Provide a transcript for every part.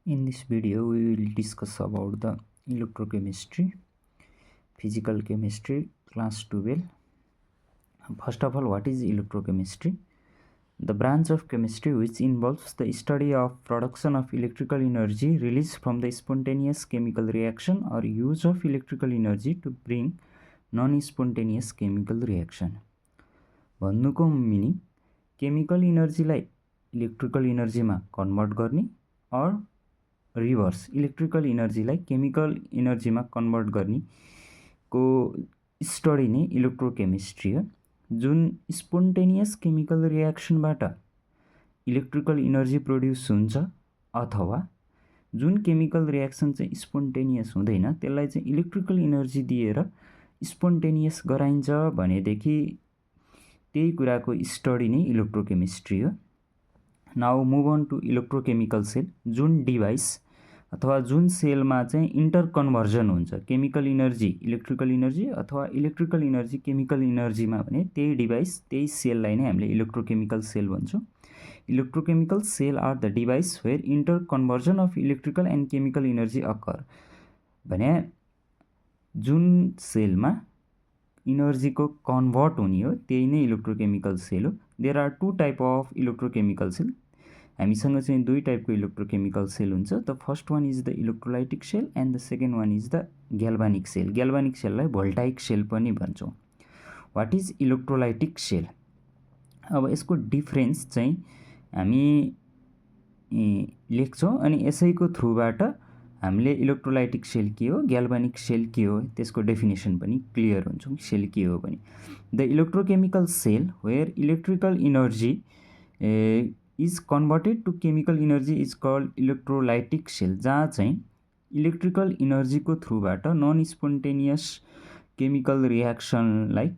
In this video, we will discuss about the electrochemistry, physical chemistry, class 12. First of all, what is electrochemistry? The branch of chemistry which involves the study of production of electrical energy released from the spontaneous chemical reaction or use of electrical energy to bring non-spontaneous chemical reaction. भन्नुको meaning chemical इनर्जीलाई electrical इनर्जीमा convert गर्ने और reverse electrical इनर्जीलाई chemical इनर्जीमा convert गर्ने को study नै इलेक्ट्रोकेमिस्ट्री हो। जुन स्पोन्टेनियस केमिकल रियाक्सनबाट इलेक्ट्रिकल इनर्जी प्रोड्युस हुन्छ अथवा जुन केमिकल रियाक्सन चाहिँ स्पोन्टेनियस हुँदैन त्यसलाई चाहिँ इलेक्ट्रिकल इनर्जी दिएर स्पोन्टेनियस गराइन्छ भनेदेखि त्यही कुराको स्टडी नै इलेक्ट्रोकेमिस्ट्री हो। Now move on to electrochemical cell. जुन डिभाइस अथवा जुन सेलमा चाहिँ इन्टर कन्भर्जन हुन्छ केमिकल इनर्जी इलेक्ट्रिकल इनर्जी अथवा इलेक्ट्रिकल इनर्जी केमिकल इनर्जीमा भने त्यही डिभाइस त्यही सेललाई नै हामीले इलेक्ट्रोकेमिकल सेल भन्छौँ। Electrochemical cell are the device where inter conversion of electrical and chemical energy occur. भने जुन सेलमा इनर्जीको कन्भर्ट हुने हो त्यही नै इलेक्ट्रोकेमिकल सेल हो। There are two type of electrochemical sale. हामीसँग चाहिँ दुई टाइपको इलेक्ट्रोकेमिकल सेल हुन्छ। The first one is the electrolytic cell and the second one is the galvanic cell. Galvanic सेललाई भोल्टाइक सेल पनि भन्छौँ। What is electrolytic cell? अब यसको डिफरेन्स चाहिँ हामी लेख्छौँ अनि यसैको थ्रुबाट हामीले इलेक्ट्रोलाइटिक सेल के हो ग्याल्भानिक सेल के हो त्यसको डेफिनेसन पनि क्लियर हुन्छ कि सेल के हो भने। The electrochemical cell where electrical energy is converted to chemical energy is called electrolytic cell. जहाँ चाहिँ इलेक्ट्रिकल इनर्जीको थ्रुबाट नन स्पोन्टेनियस केमिकल रियाक्सनलाई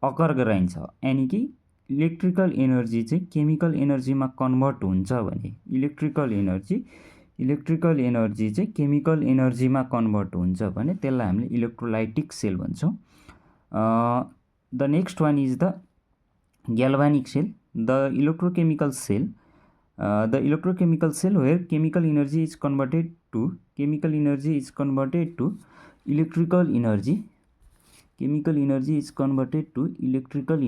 अकर गराइन्छ यानि कि इलेक्ट्रिकल एनर्जी चाहिँ केमिकल एनर्जीमा कन्भर्ट हुन्छ भने इलेक्ट्रिकल एनर्जी चाहिँ केमिकल एनर्जीमा कन्भर्ट हुन्छ भने त्यसलाई हामीले इलेक्ट्रोलाइटिक सेल भन्छौँ। The next one is the galvanic cell. The electrochemical cell where chemical energy is converted to electrical energy chemical energy is converted to electrical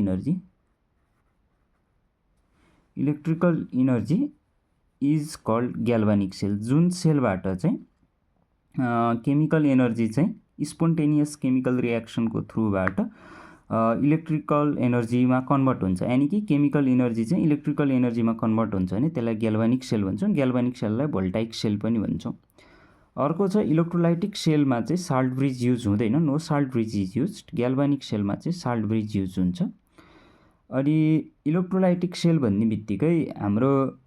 energy is called galvanic cell. जुन सेलबाट चाहिँ chemical energy चाहिँ spontaneous chemical रियाक्सनको थ्रुबाट electrical एनर्जीमा convert हुन्छ यानि कि केमिकल एनर्जी चाहिँ इलेक्ट्रिकल एनर्जीमा कन्भर्ट हुन्छ भने त्यसलाई ग्याल्भानिक सेल भन्छौँ। ग्याल्भानिक सेललाई भोल्टाइक सेल पनि भन्छौँ। अर्को छ इलेक्ट्रोलाइटिक सेलमा चाहिँ साल्ट ब्रिज युज हुँदैन, no salt bridge is use. ग्याल्भानिक सेलमा चाहिँ साल्ट ब्रिज युज हुन्छ। अनि इलेक्ट्रोलाइटिक सेल भन्ने बित्तिकै हाम्रो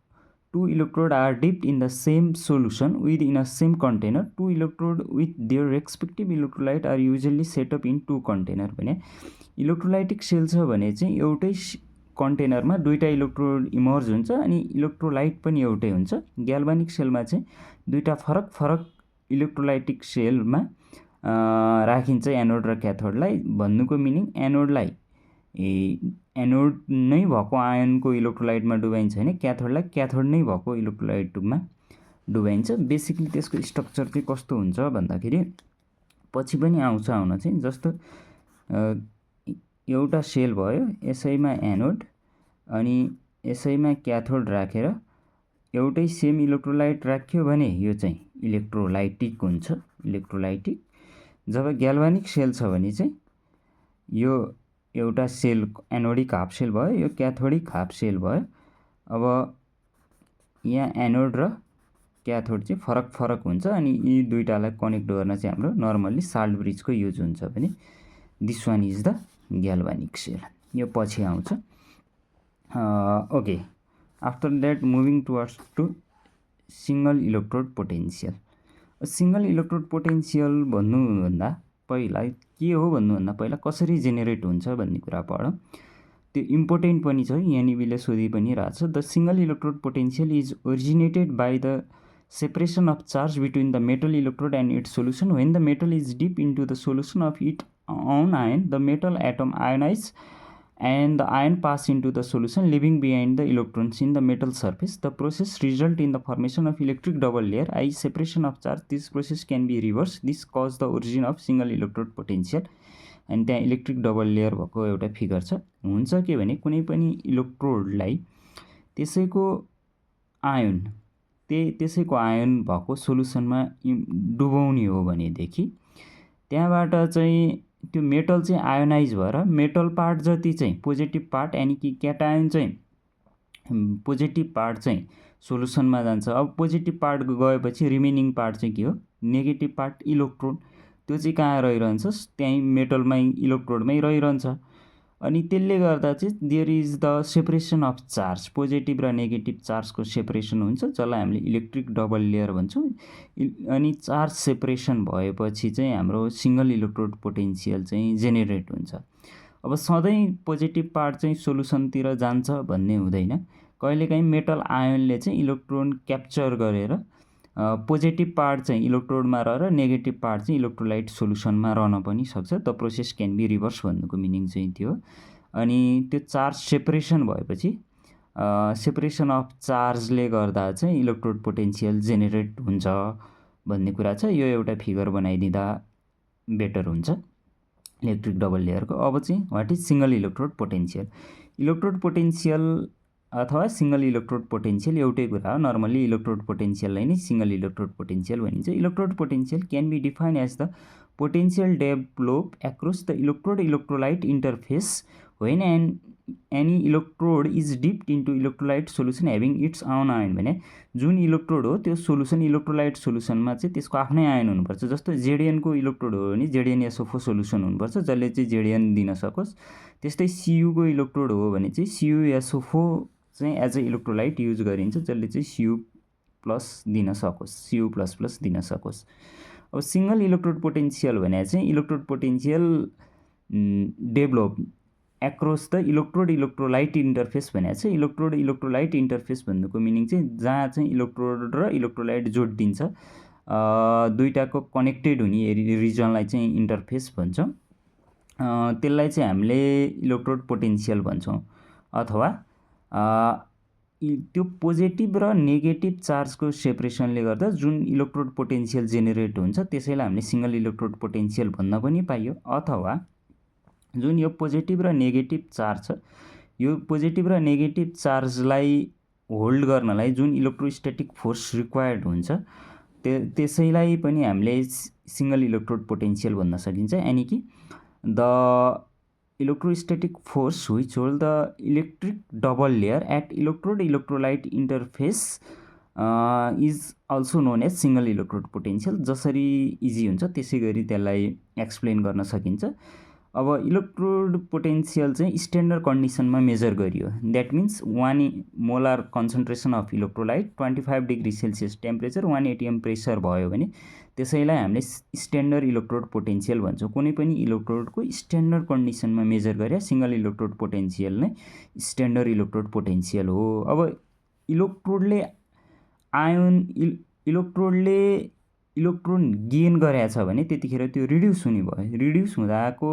two electrode are dipped in the same solution with in a same container. Two electrode with their respective electrolyte are usually setup in two container. भने electrolytic cell छ भने चाहिँ एउटै कन्टेनरमा दुईवटा इलेक्ट्रोड इमर्ज हुन्छ अनि इलेक्ट्रोलाइट पनि एउटै हुन्छ। ग्याल्भानिक सेलमा चाहिँ दुईवटा फरक इलेक्ट्रोलाइटिक सेलमा राखिन्छ एनोड र क्याथोडलाई। भन्नुको मिनिङ एनोड नै भएको आयनको इलेक्ट्रोलाइटमा डुबाइन्छ भने क्याथोडलाई क्याथोड नै भएको इलेक्ट्रोलाइटमा डुबाइन्छ। बेसिकली त्यसको स्ट्रक्चर चाहिँ कस्तो हुन्छ भन्दाखेरि पछि पनि आउन चाहिँ जस्तो एउटा सेल भयो यसैमा एनोड अनि यसैमा क्याथोड राखेर एउटै सेम इलेक्ट्रोलाइट राख्यो भने यो चाहिँ इलेक्ट्रोलाइटिक हुन्छ। इलेक्ट्रोलाइटिक। जब ग्याल्भानिक सेल छ भने चाहिँ यो एउटा सेल एनोडिक हाफ सेल भयो, यो क्याथोडिक हाफ सेल भयो। अब यहाँ एनोड र क्याथोड चाहिँ फरक हुन्छ अनि यी दुईटालाई कनेक्ट गर्न चाहिँ हाम्रो नर्मल्ली साल्ट ब्रिजको युज हुन्छ भने this one is the galvanic cell. यो पछि आउँछ। Okay, after that moving towards to single electrode potential. Single electrode potential भन्नुभन्दा पहिला के हो भन्नुभन्दा पहिला कसरी जेनेरेट हुन्छ भन्ने कुरा पढौँ। त्यो इम्पोर्टेन्ट पनि छ, यहाँनिरले सोधि पनि रहेछ। The single electrode potential is originated by the separation of charge between the metal electrode and its solution. When the metal is deep into the solution of its own ion, the metal atom ionizes and the ion pass into the solution, leaving behind the electrons in the metal surface. The process result in the formation of electric double layer, i.e. separation of charge. This process can be reversed. This cause the origin of single electrode potential. अनि त्यहाँ electric double layer भएको एउटा figure छ। हुन्छ के भने कुनै पनि इलेक्ट्रोडलाई त्यसैको आयन भएको सोलुसनमा डुबाउने हो भनेदेखि त्यहाँबाट चाहिँ त्यो मेटल चाहिँ आयोनाइज भएर मेटल पार्ट जति चाहिँ पोजिटिभ पार्ट यानि कि क्याटायन चाहिँ पोजिटिभ पार्ट चाहिँ सोलुसनमा जान्छ। अब पोजिटिभ पार्ट गएपछि रिमेनिङ पार्ट चाहिँ के हो, नेगेटिभ पार्ट इलेक्ट्रोन, त्यो चाहिँ कहाँ रहिरहन्छ, त्यहीँ मेटलमै इलेक्ट्रोडमै रहिरहन्छ। अनि त्यसले गर्दा चाहिँ there is the separation of charge, positive र नेगेटिभ चार्जको सेपरेसन हुन्छ, जसलाई हामीले इलेक्ट्रिक डबल लेयर भन्छौँ। अनि चार्ज सेपरेसन भएपछि चाहिँ हाम्रो सिङ्गल इलेक्ट्रोड पोटेन्सियल चाहिँ जेनेरेट हुन्छ। अब सधैँ पोजिटिभ पार्ट चाहिँ सोलुसनतिर जान्छ भन्ने हुँदैन। कहिलेकाहीँ मेटल आयनले चाहिँ इलेक्ट्रोन क्याप्चर गरेर पोजिटिभ पार्ट चाहिँ इलेक्ट्रोडमा रहेर नेगेटिभ पार्ट चाहिँ इलेक्ट्रोलाइट सोलुसनमा रहन पनि सक्छ। The process can be reverse भन्नुको मिनिङ चाहिँ त्यो। अनि त्यो चार्ज सेपरेसन भएपछि सेपरेसन अफ चार्जले गर्दा चाहिँ इलेक्ट्रोड पोटेन्सियल जेनेरेट हुन्छ भन्ने कुरा छ। यो एउटा फिगर बनाइदिँदा बेटर हुन्छ इलेक्ट्रिक डबल लेयरको। अब चाहिँ what is single electrode potential. Electrode potential अथवा सिङ्गल इलेक्ट्रोड पोटेन्सियल एउटै कुरा हो। नर्मली इलेक्ट्रोड पोटेन्सियललाई नै सिङ्गल इलेक्ट्रोड पोटेन्सियल भनिन्छ। Electrode potential can be defined as the potential develop across the electrode electrolyte interface when any electrode is dipped into electrolyte solution having its own ion. भने जुन electrode हो त्यो solution electrolyte सोलुसनमा चाहिँ त्यसको आफ्नै ion हुनुपर्छ। जस्तो जेडिएनको इलेक्ट्रोड हो भने जेडिएनएसओ4 सोलुसन हुनुपर्छ जसले चाहिँ जेडिएन दिन सकोस्। त्यस्तै सियुको इलेक्ट्रोड हो भने चाहिँ सियुएसओ4 चाहिँ एज अ इलेक्ट्रोलाइट युज गरिन्छ जसले चाहिँ सियु प्लस दिन सकोस्, सियु प्लस प्लस दिन सकोस्। अब सिङ्गल इलेक्ट्रोड पोटेन्सियल भने चाहिँ electrode potential develop across the electrode electrolyte interface भने चाहिँ इलेक्ट्रोड इलेक्ट्रोलाइट इन्टरफेस भन्नुको मिनिङ चाहिँ जहाँ चाहिँ इलेक्ट्रोड र इलेक्ट्रोलाइट जोडिन्छ, दुईटाको कनेक्टेड हुने रिजनलाई चाहिँ इन्टरफेस भन्छौँ। त्यसलाई चाहिँ हामीले इलेक्ट्रोड पोटेन्सियल भन्छौँ। अथवा त्यो पोजिटिभ र नेगेटिभ चार्जको सेपरेसनले गर्दा जुन इलेक्ट्रोड पोटेन्सियल जेनेरेट हुन्छ त्यसैलाई हामीले सिङ्गल इलेक्ट्रोड पोटेन्सियल भन्न पनि पाइयो। अथवा जुन यो पोजिटिभ र नेगेटिभ चार्ज छ, यो पोजिटिभ र नेगेटिभ चार्जलाई होल्ड गर्नलाई जुन इलेक्ट्रोस्ट्याटिक फोर्स रिक्वायर्ड हुन्छ त्यसैलाई पनि हामीले सिङ्गल इलेक्ट्रोड पोटेन्सियल भन्न सकिन्छ। यानि कि the electrostatic force which hold the electric double layer at electrode electrolyte interface is also known as single electrode potential। जसरी इजी हुन्छ त्यसै गरी त्यसलाई एक्सप्लेन गर्न सकिन्छ। अब इलेक्ट्रोड पोटेन्सियल चाहिँ स्ट्यान्डर्ड कन्डिसनमा मेजर गरियो। That means 1 molar concentration of electrolyte 25 degree Celsius temperature 1 ATM pressure भयो भने त्यसैलाई हामीले स्ट्यान्डर्ड इलेक्ट्रोड पोटेन्सियल भन्छौँ। कुनै पनि इलेक्ट्रोडको स्ट्यान्डर्ड कन्डिसनमा मेजर गरे सिङ्गल इलेक्ट्रोड पोटेन्सियल नै स्ट्यान्डर्ड इलेक्ट्रोड पोटेन्सियल हो। अब इलेक्ट्रोडले इलेक्ट्रोन गेन गरेछ भने त्यतिखेर त्यो रिड्युस हुने भयो। रिड्युस हुँदाको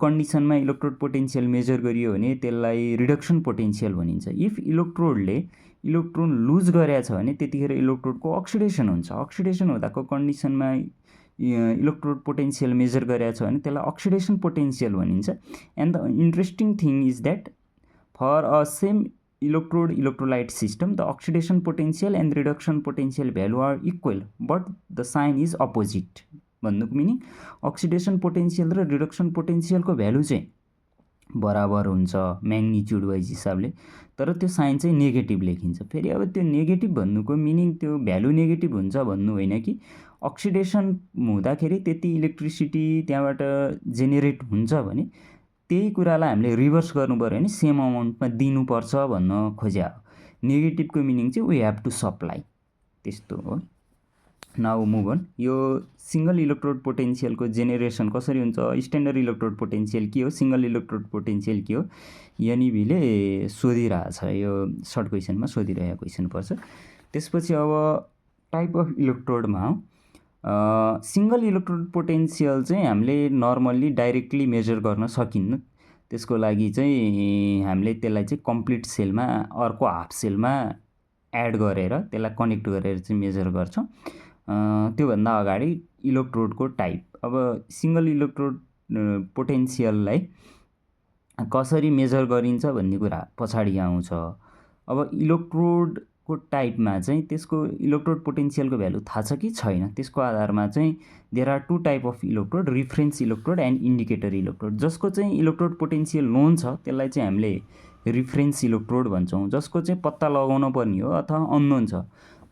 कन्डिसनमा इलेक्ट्रोड पोटेन्सियल मेजर गरियो भने त्यसलाई रिडक्सन पोटेन्सियल भनिन्छ। इफ इलेक्ट्रोडले इलेक्ट्रोन लुज गरेछ भने त्यतिखेर इलेक्ट्रोडको अक्सिडेसन हुन्छ। अक्सिडेसन हुँदाको कन्डिसनमा इलेक्ट्रोड पोटेन्सियल मेजर गरेछ भने त्यसलाई अक्सिडेसन पोटेन्सियल भनिन्छ। And the interesting thing is that for a same electrode electrolyte system the oxidation potential and reduction potential value are equal but the sign is opposite। भन्नुको meaning oxidation potential र reduction पोटेन्सियलको value चाहिँ बराबर हुन्छ magnitude wise हिसाबले, तर त्यो sign चाहिँ negative लेखिन्छ। फेरि अब त्यो नेगेटिभ भन्नुको मिनिङ त्यो भ्यालु नेगेटिभ हुन्छ भन्नु होइन कि अक्सिडेसन हुँदाखेरि त्यति इलेक्ट्रिसिटी त्यहाँबाट जेनेरेट हुन्छ भने त्यही कुरालाई हामीले रिभर्स गर्नु पर्यो भने सेम अमाउन्टमा दिनुपर्छ भन्न खोज्या हो। नेगेटिभको मिनिङ चाहिँ वी हेभ टु सप्लाई, त्यस्तो हो। Now move on. यो सिङ्गल इलेक्ट्रोड पोटेन्सियलको जेनेरेसन कसरी हुन्छ, स्ट्यान्डर्ड इलेक्ट्रोड पोटेन्सियल के हो, सिङ्गल इलेक्ट्रोड पोटेन्सियल के हो, एनइबीले सोधिरहेछ। यो सर्ट क्वेसनमा सोधिरहेको क्वेसन पर्छ। त्यसपछि अब टाइप अफ इलेक्ट्रोडमा हो। सिङ्गल इलेक्ट्रोड पोटेन्सियल चाहिँ हामीले नर्मल्ली डाइरेक्टली मेजर गर्न सकिन्न। त्यसको लागि चाहिँ हामीले त्यसलाई चाहिँ कम्प्लिट सेलमा अर्को हाफ सेलमा एड गरेर त्यसलाई कनेक्ट गरेर चाहिँ मेजर गर्छौँ। त्योभन्दा अगाडि इलेक्ट्रोडको टाइप, अब सिङ्गल इलेक्ट्रोड पोटेन्सियललाई कसरी मेजर गरिन्छ भन्ने कुरा पछाडि आउँछ। अब इलेक्ट्रोडको टाइपमा चाहिँ त्यसको इलेक्ट्रोड पोटेन्सियलको भ्यालु थाहा छ कि छैन, त्यसको आधारमा चाहिँ there are two type of electrode, reference electrode and indicator electrode. जसको चाहिँ इलेक्ट्रोड पोटेन्सियल नोन छ त्यसलाई चाहिँ हामीले रिफरेन्स इलेक्ट्रोड भन्छौँ। जसको चाहिँ पत्ता लगाउन पर्ने हो अथवा अननोन छ,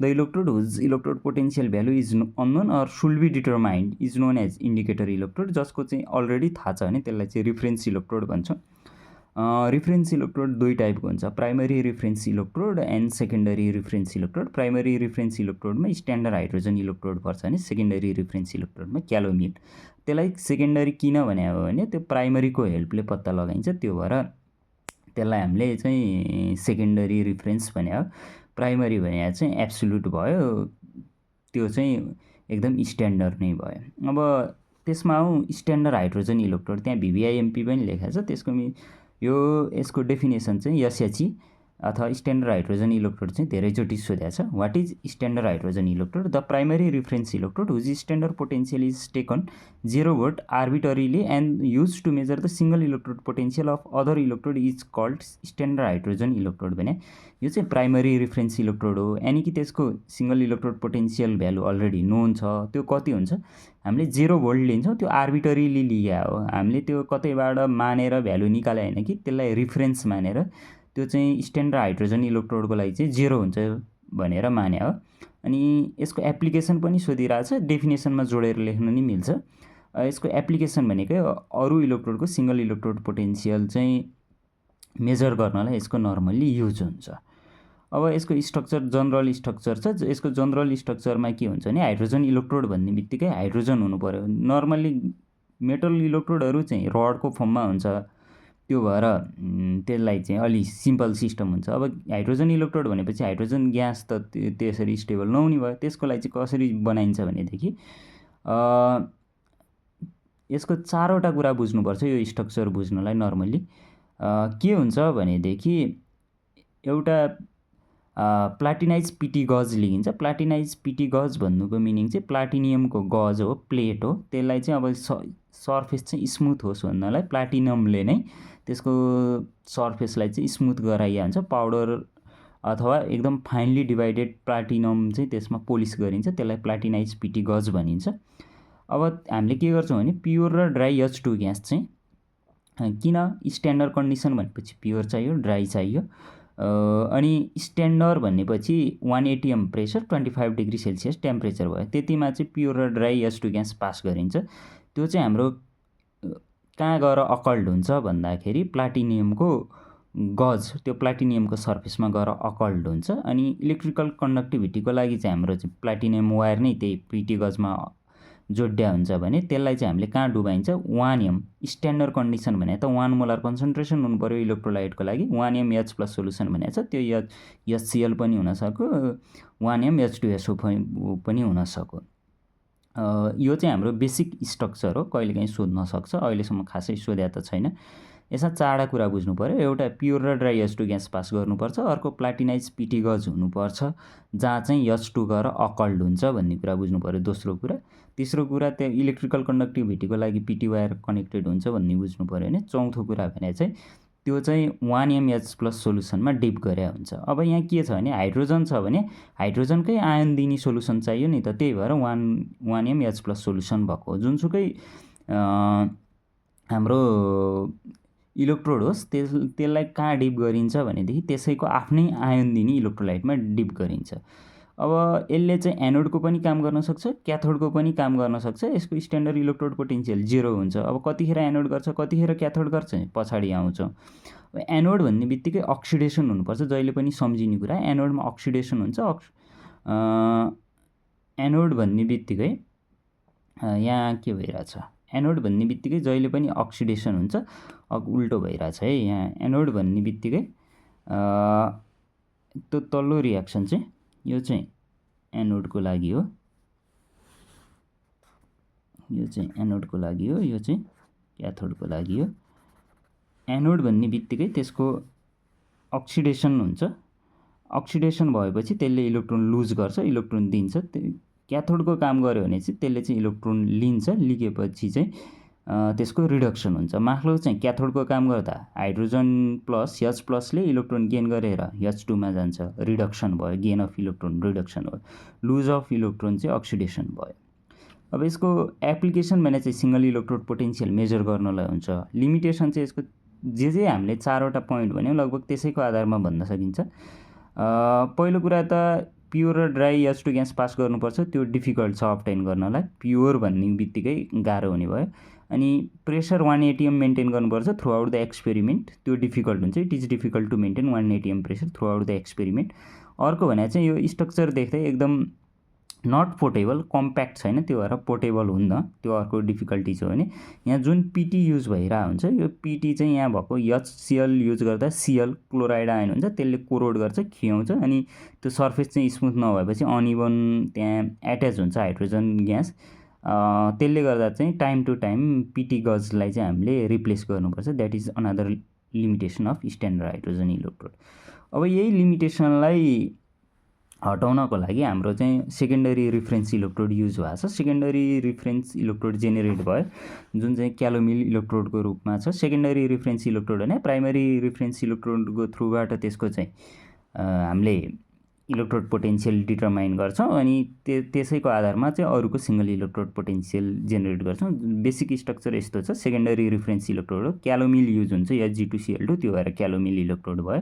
the electrode whose electrode potential value is unknown or should be determined is known as indicator electrode. जसको चाहिँ अलरेडी थाहा छ भने त्यसलाई चाहिँ रिफरेन्स इलेक्ट्रोड भन्छौँ। रिफरेन्स इलेक्ट्रोड दुई टाइपको हुन्छ, primary reference electrode and secondary reference electrode. Primary reference इलेक्ट्रोडमा स्ट्यान्डर्ड हाइड्रोजन इलेक्ट्रोड पर्छ भने सेकेन्डरी रिफरेन्स इलेक्ट्रोडमा क्यालोमिड। त्यसलाई सेकेन्डरी किन भने हो भने त्यो प्राइमरीको हेल्पले पत्ता लगाइन्छ, त्यो भएर त्यसलाई हामीले चाहिँ सेकेन्डरी रिफरेन्स भने हो। प्राइमरी भने चाहिँ एब्सोल्युट भयो, त्यो चाहिँ एकदम स्ट्यान्डर्ड नै भयो। अब त्यसमा हौ स्ट्यान्डर्ड हाइड्रोजन इलेक्ट्रोड, त्यहाँ भिभिआइएमपी पनि लेखेको छ, त्यसको यसको डेफिनेसन चाहिँ एसएचई अथवा स्ट्यान्डर्ड हाइड्रोजन इलेक्ट्रोड चाहिँ धेरैचोटि सोधेको छ। What is standard hydrogen electrode? The primary reference electrode whose standard potential is taken 0 volt arbitrarily and use to measure the single electrode potential of other electrode is called standard hydrogen electrode भने यो चाहिँ primary reference electrode हो। यानि कि त्यसको single electrode potential value already known छ। त्यो कति हुन्छ? हामीले 0 भोल्ट लिन्छौँ, त्यो आर्बिटरीली लिया हो, हामीले त्यो कतैबाट मानेर भ्यालु निकाले होइन कि, त्यसलाई रिफरेन्स मानेर त्यो चाहिँ स्ट्यान्डर्ड हाइड्रोजन इलेक्ट्रोडको लागि चाहिँ 0 हुन्छ भनेर माने हो। अनि यसको एप्लिकेसन पनि सोधिरहेछ, डेफिनेसनमा जोडेर लेख्नु नि मिल्छ। यसको एप्लिकेसन भनेकै अरू इलेक्ट्रोडको सिङ्गल इलेक्ट्रोड पोटेन्सियल चाहिँ मेजर गर्नलाई यसको नर्मल्ली युज हुन्छ। अब यसको स्ट्रक्चर जनरल स्ट्रक्चर छ। यसको जनरल स्ट्रक्चरमा के हुन्छ भने हाइड्रोजन इलेक्ट्रोड भन्ने बित्तिकै हाइड्रोजन हुनु पर्यो। नर्मल्ली मेटल इलेक्ट्रोडहरू चाहिँ रडको फर्ममा हुन्छ, त्यो भएर त्यसलाई चाहिँ अलि सिम्पल सिस्टम हुन्छ। अब हाइड्रोजन इलेक्ट्रोड भनेपछि हाइड्रोजन ग्यास त त्यसरी स्टेबल नहुने भयो। त्यसको लागि चाहिँ कसरी बनाइन्छ भनेदेखि यसको चारवटा कुरा बुझ्नुपर्छ यो स्ट्रक्चर बुझ्नलाई। नर्मल्ली के हुन्छ भनेदेखि एउटा प्लाटिनाइज पिटी गज लिइन्छ। प्लाटिनाइज पिटी गज भन्नुको मिनिङ चाहिँ प्लाटिनियमको गज हो, प्लेट हो। त्यसलाई चाहिँ अब सर्फेस चाहिँ स्मुथ होस् भन्नलाई प्लाटिनमले नै त्यसको सर्फेसलाई चाहिँ स्मुथ गराइहाल्छ। पाउडर अथवा एकदम फाइनली डिभाइडेड प्लाटिनम चाहिँ त्यसमा पोलिस गरिन्छ, त्यसलाई प्लाटिनाइज पिटी गज भनिन्छ। अब हामीले के गर्छौँ भने प्योर र ड्राई H2 ग्यास चाहिँ किन स्ट्यान्डर्ड कन्डिसन भनेपछि प्योर चाहियो, ड्राई चाहियो। अनि स्ट्यान्डर्ड भनेपछि 180 M pressure 25 degree Celsius temperature भयो, त्यतिमा चाहिँ प्योर र ड्राई H2 ग्यास पास गरिन्छ। त्यो चाहिँ हाम्रो कहाँ गएर अकल्ड हुन्छ भन्दाखेरि प्लाटिनियमको गज, त्यो प्लाटिनियमको सर्फेसमा गएर अकल्ड हुन्छ। अनि इलेक्ट्रिकल कन्डक्टिभिटीको लागि चाहिँ हाम्रो चाहिँ प्लाटिनियम वायर नै त्यही पिटी गजमा जोड्या हुन्छ भने त्यसलाई चाहिँ हामीले कहाँ डुबाइन्छ? 1 एम। स्ट्यान्डर्ड कन्डिसन भने त 1 मोलर कन्सन्ट्रेसन हुनु पऱ्यो इलेक्ट्रोलाइटको लागि। 1 एम H+ सोल्युसन भनेको छ, त्यो HCl पनि हुनसक्यो, 1 एम H2SO पनि हुनसक्यो। यो चाहिँ हाम्रो बेसिक स्ट्रक्चर हो, कहिलेकाहीँ सोध्न सक्छ, अहिलेसम्म खासै सोध्या त छैन। यसमा चारवटा कुरा बुझ्नु पऱ्यो। एउटा प्योर र ड्राई H2 ग्यास पास गर्नुपर्छ, अर्को प्लाटिनाइज पिटी गज हुनुपर्छ जहाँ चाहिँ H2 गएर अकल्ड हुन्छ भन्ने कुरा बुझ्नु पऱ्यो, दोस्रो कुरा। तेस्रो कुरा त्यो इलेक्ट्रिकल कन्डक्टिभिटीको लागि पिटी वायर कनेक्टेड हुन्छ भन्ने बुझ्नु पऱ्यो भने। चौथो कुरा भने चाहिँ त्यो चाहिँ 1 एम H+ सोल्युसनमा डिप गरे हुन्छ। अब यहाँ के छ भने हाइड्रोजन छ भने हाइड्रोजनकै आयन दिने सोल्युसन चाहियो नि त, त्यही भएर 1 एम H+ सोल्युसन भएको हो। जुनसुकै हाम्रो इलेक्ट्रोड होस् त्यसलाई कहाँ डिप गरिन्छ भनेदेखि त्यसैको आफ्नै आयन दिने इलेक्ट्रोलाइटमा डिप गरिन्छ। अब यसले चाहिँ एनोडको पनि काम गर्न सक्छ, क्याथोडको पनि काम गर्न सक्छ। यसको स्ट्यान्डर्ड इलेक्ट्रोड पोटेन्सियल 0 हुन्छ। अब कतिखेर एनोड गर्छ, कतिखेर क्याथोड गर्छ पछाडि आउँछौँ। एनोड भन्ने बित्तिकै अक्सिडेसन हुनुपर्छ, जहिले पनि सम्झिने कुरा। एनोडमा अक्सिडेसन हुन्छ। एनोड भन्ने बित्तिकै यहाँ के भइरहेछ, एनोड भन्ने बित्तिकै जहिले पनि अक्सिडेसन हुन्छ। अब उल्टो भइरहेछ है, यहाँ एनोड भन्ने बित्तिकै त्यो तल्लो रियाक्सन चाहिँ यो चाहिँ एनोडको लागि हो, यो चाहिँ एनोडको लागि हो, यो चाहिँ क्याथोडको लागि हो। एनोड भन्ने बित्तिकै त्यसको अक्सिडेसन हुन्छ। अक्सिडेसन भएपछि त्यसले इलेक्ट्रोन लुज गर्छ, इलेक्ट्रोन दिन्छ। क्याथोडको काम गर्यो भने चाहिँ त्यसले चाहिँ इलेक्ट्रोन लिन्छ, लिएपछि चाहिँ त्यसको रिडक्सन हुन्छ। माथिल्लो चाहिँ क्याथोडको काम गर्दा हाइड्रोजन प्लस H प्लसले इलेक्ट्रोन गेन गरेर H2मा जान्छ, रिडक्सन भयो, गेन अफ इलेक्ट्रोन रिडक्सन भयो। लुज अफ इलेक्ट्रोन चाहिँ अक्सिडेसन भयो। अब यसको एप्लिकेसन भने चाहिँ सिङ्गल इलेक्ट्रोड पोटेन्सियल मेजर गर्नलाई हुन्छ। लिमिटेसन चाहिँ यसको जे हामीले 4वटा पोइन्ट भन्यो लगभग त्यसैको आधारमा भन्न सकिन्छ। पहिलो कुरा त प्योर र ड्राई H2 ग्यास पास गर्नुपर्छ, त्यो डिफिकल्ट छ अब्टेन गर्नलाई। प्योर भन्ने बित्तिकै गाह्रो हुने भयो। अनि प्रेसर 1 atm मेन्टेन गर्नुपर्छ थ्रु आउट द एक्सपेरिमेन्ट, त्यो डिफिकल्ट हुन्छ। It is difficult to maintain 1 atm pressure throughout the experiment. अर्को भने चाहिँ यो स्ट्रक्चर देख्दै एकदम नट पोर्टेबल, कम्प्याक्ट छैन, त्यो भएर पोर्टेबल हुन्न, त्यो अर्को डिफिकल्टी छ। भने यहाँ जुन पिटी युज भइरहेको हुन्छ, यो पिटी चाहिँ यहाँ भएको HCl युज गर्दा Cl क्लोराइड आयन हुन्छ, त्यसले कोरोड गर्छ, खियाउँछ, अनि त्यो सर्फेस चाहिँ स्मुथ नभएपछि अनइभन त्यहाँ एट्याच हुन्छ हाइड्रोजन ग्यास। त्यसले गर्दा चाहिँ टाइम टु टाइम पिटी गजलाई चाहिँ हामीले रिप्लेस गर्नुपर्छ। That is another limitation of standard hydrogen electrode. अब यही लिमिटेसनलाई हटाउनको लागि हाम्रो चाहिँ सेकेन्डरी रिफरेन्स इलेक्ट्रोड युज भएको छ। सेकेन्डरी रिफरेन्स इलेक्ट्रोड जेनेरेट भयो जुन चाहिँ क्यालोमिल इलेक्ट्रोडको रूपमा छ। सेकेन्डरी रिफरेन्स इलेक्ट्रोड भने प्राइमरी रिफरेन्स इलेक्ट्रोडको थ्रुबाट त्यसको चाहिँ हामीले इलेक्ट्रोड पोटेन्सियल डिटरमाइन गर्छौँ, अनि त्यसैको आधारमा चाहिँ अरूको सिङ्गल इलेक्ट्रोड पोटेन्सियल जेनेरेट गर्छौँ। बेसिक स्ट्रक्चर यस्तो छ। सेकेन्डरी रिफरेन्स इलेक्ट्रोड हो, क्यालोमिल युज हुन्छ, Hg2Cl2, त्यो भएर क्यालोमिल इलेक्ट्रोड भयो।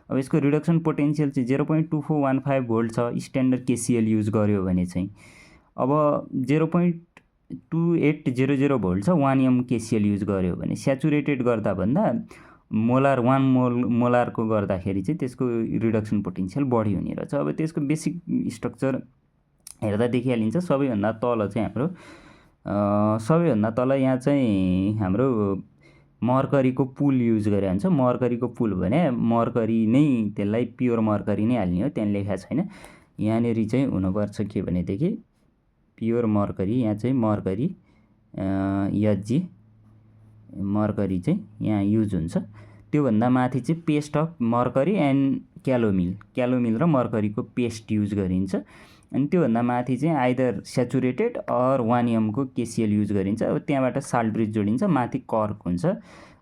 अब यसको रिडक्सन पोटेन्सियल चाहिँ 0.2415 भोल्ट छ। स्ट्यान्डर्ड KCl युज गर्यो भने चाहिँ अब 0.2800 भोल्ट छ। 1 m KCl युज गर्यो भने स्याचुरेटेड गर्दा भन्दा मोलार 1 मोलारको गर्दाखेरि चाहिँ त्यसको रिडक्सन पोटेन्सियल बढी हुने रहेछ। अब त्यसको बेसिक स्ट्रक्चर हेर्दा देखिहालिन्छ। सबैभन्दा तल चाहिँ हाम्रो सबैभन्दा तल यहाँ चाहिँ हाम्रो मर्करीको पुल युज गरे हुन्छ। मर्करीको पुल भने मर्करी नै, त्यसलाई प्योर मर्करी नै हाल्ने हो, त्यहाँ लेखा छैन। यहाँनिर चाहिँ हुनुपर्छ के भनेदेखि प्योर मर्करी, यहाँ चाहिँ मर्करी Hg मर्करी चाहिँ यहाँ युज हुन्छ। त्योभन्दा माथि चाहिँ पेस्ट अफ मर्करी एन्ड क्यालोमिल र मर्करीको पेस्ट युज गरिन्छ। अनि त्योभन्दा माथि चाहिँ आइदर स्याचुरेटेड अर 1 m को KCl युज गरिन्छ। अब त्यहाँबाट साल्ट ब्रिज जोडिन्छ, माथि कर्क हुन्छ,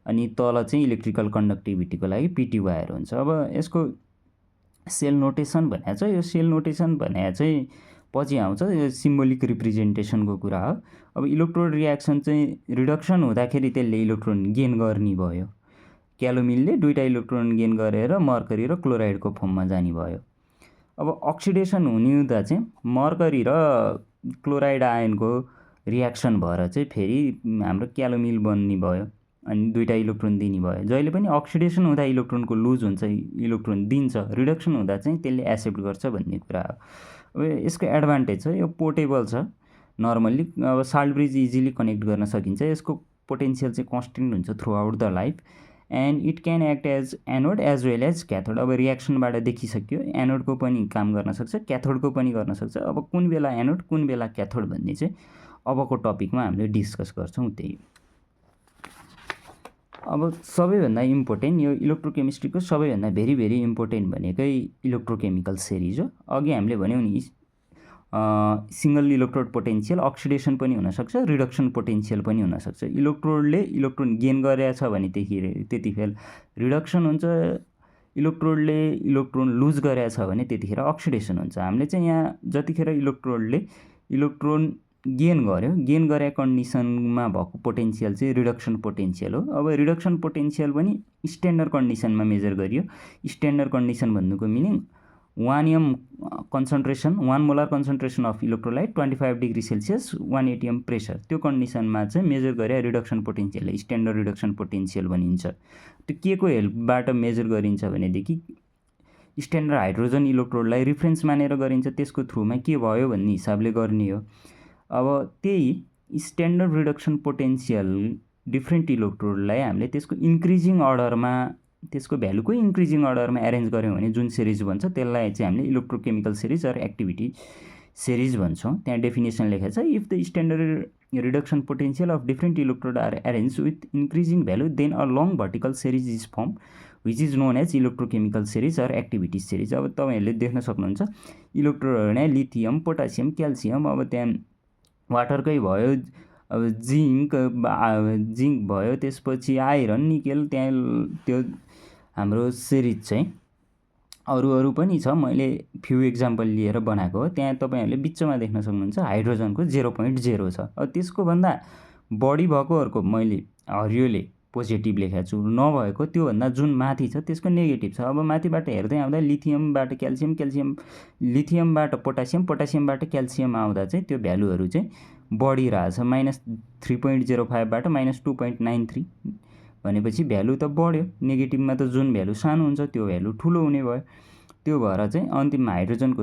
अनि तल चाहिँ इलेक्ट्रिकल कन्डक्टिभिटीको लागि पिटी वायर हुन्छ। अब यसको सेल नोटेसन भनेको छ, यो सेल नोटेसन भनेको चाहिँ पछि आउँछ, यो सिम्बोलिक रिप्रेजेन्टेसनको कुरा हो। अब इलेक्ट्रोड रियाक्सन चाहिँ रिडक्सन हुँदाखेरि त्यसले इलेक्ट्रोन गेन गर्ने भयो। क्यालोमिलले 2टा इलेक्ट्रोन गेन गरेर मर्करी र क्लोराइडको फर्ममा जाने भयो। अब अक्सिडेसन हुने हुँदा चाहिँ मर्करी र क्लोराइड आयनको रियाक्सन भएर चाहिँ फेरि हाम्रो क्यालोमिल बन्ने भयो, अनि 2टा इलेक्ट्रोन दिने भयो। जहिले पनि अक्सिडेसन हुँदा इलेक्ट्रोनको लुज हुन्छ, इलेक्ट्रोन दिन्छ, रिडक्सन हुँदा चाहिँ त्यसले एक्सेप्ट गर्छ भन्ने कुरा हो। अब यसको एडभान्टेज छ, यो पोर्टेबल छ नर्मल्ली। अब साल्ट ब्रिज इजिली कनेक्ट गर्न सकिन्छ। यसको पोटेन्सियल चाहिँ कन्स्टेन्ट हुन्छ throughout the life, and it can act as anode as well as cathode. अब रियाक्सनबाट देखिसक्यो, एनोडको पनि काम गर्न सक्छ, क्याथोडको पनि गर्न सक्छ। अब कुन बेला एनोड कुन बेला क्याथोड भन्ने चाहिँ अबको टपिकमा हामीले डिस्कस गर्छौँ। त्यही अब सबैभन्दा इम्पोर्टेन्ट यो इलेक्ट्रोकेमिस्ट्रीको सबैभन्दा भेरी भेरी इम्पोर्टेन्ट भनेकै इलेक्ट्रोकेमिकल सिरिज हो। अघि हामीले भन्यौँ नि सिङ्गल इलेक्ट्रोड पोटेन्सियल अक्सिडेसन पनि हुनसक्छ, रिडक्सन पोटेन्सियल पनि हुनसक्छ। इलेक्ट्रोडले इलेक्ट्रोन गेन गरेछ भने त्यतिखेर रिडक्सन हुन्छ, इलेक्ट्रोडले इलेक्ट्रोन लुज गरेछ भने त्यतिखेर अक्सिडेसन हुन्छ। हामीले चाहिँ यहाँ जतिखेर इलेक्ट्रोडले इलेक्ट्रोन गेन गरे कन्डिसनमा भएको पोटेन्सियल चाहिँ रिडक्सन पोटेन्सियल हो। अब रिडक्सन पोटेन्सियल पनि स्ट्यान्डर्ड कन्डिसनमा मेजर गरियो। स्ट्यान्डर्ड कन्डिसन भन्नुको meaning 1 m concentration, 1 molar concentration of electrolyte 25 degree Celsius 1 atm pressure, त्यो कन्डिसनमा चाहिँ मेजर गरे रिडक्सन पोटेन्सियललाई स्ट्यान्डर्ड रिडक्सन पोटेन्सियल भनिन्छ। त्यो के को हेल्पबाट मेजर गरिन्छ भनेदेखि स्ट्यान्डर्ड हाइड्रोजन इलेक्ट्रोडलाई रिफरेन्स मानेर गरिन्छ, त्यसको थ्रुमा के भयो भन्ने हिसाबले गर्ने हो। अब त्यही स्ट्यान्डर्ड रिडक्सन पोटेन्सियल डिफ्रेन्ट इलेक्ट्रोडलाई हामीले त्यसको इन्क्रिजिङ अर्डरमा, त्यसको भ्यालुको इन्क्रिजिङ अर्डरमा एरेन्ज गऱ्यौँ भने जुन सिरिज भन्छ त्यसलाई चाहिँ हामीले electrochemical series or activity series भन्छौँ। त्यहाँ डेफिनेसन लेखेको छ, if the standard reduction potential of different electrode are arranged with increasing value, then a long vertical series is formed which is known as electrochemical series or activity series. अब तपाईहरुले देख्न सक्नुहुन्छ electrode भने lithium, potassium, calcium, अब त्यहाँ वाटरकै भयो, अब zinc भयो, त्यसपछि आइरन, निकेल, त्यहाँ त्यो हाम्रो सिरिज चाहिँ अरु पनि छ। मैले फ्यु एक्जाम्पल लिएर बनाएको हो। त्यहाँ तपाईहरुले बिचमा देख्न सक्नुहुन्छ हाइड्रोजनको 0.0 छ। अब त्यसको भन्दा बढी भएकोहरुको मैले हरियोले पोजिटिभ लेखेको छु, नभएको त्यो भन्दा जुन माथि छ त्यसको नेगेटिभ छ। अब माथिबाट हेर्दै आउँदा लिथियमबाट क्याल्सियम, लिथियमबाट पोटासियम, पोटासियमबाट क्याल्सियम आउँदा चाहिँ त्यो भ्यालुहरु चाहिँ बढिरहेछ। -3.05 बाट -2.93 भनेपछि भ्यालु त बढ्यो। नेगेटिभमा त जुन भ्यालु सानो हुन्छ त्यो भ्यालु ठुलो हुने भयो। त्यो भएर चाहिँ अन्तिममा हाइड्रोजनको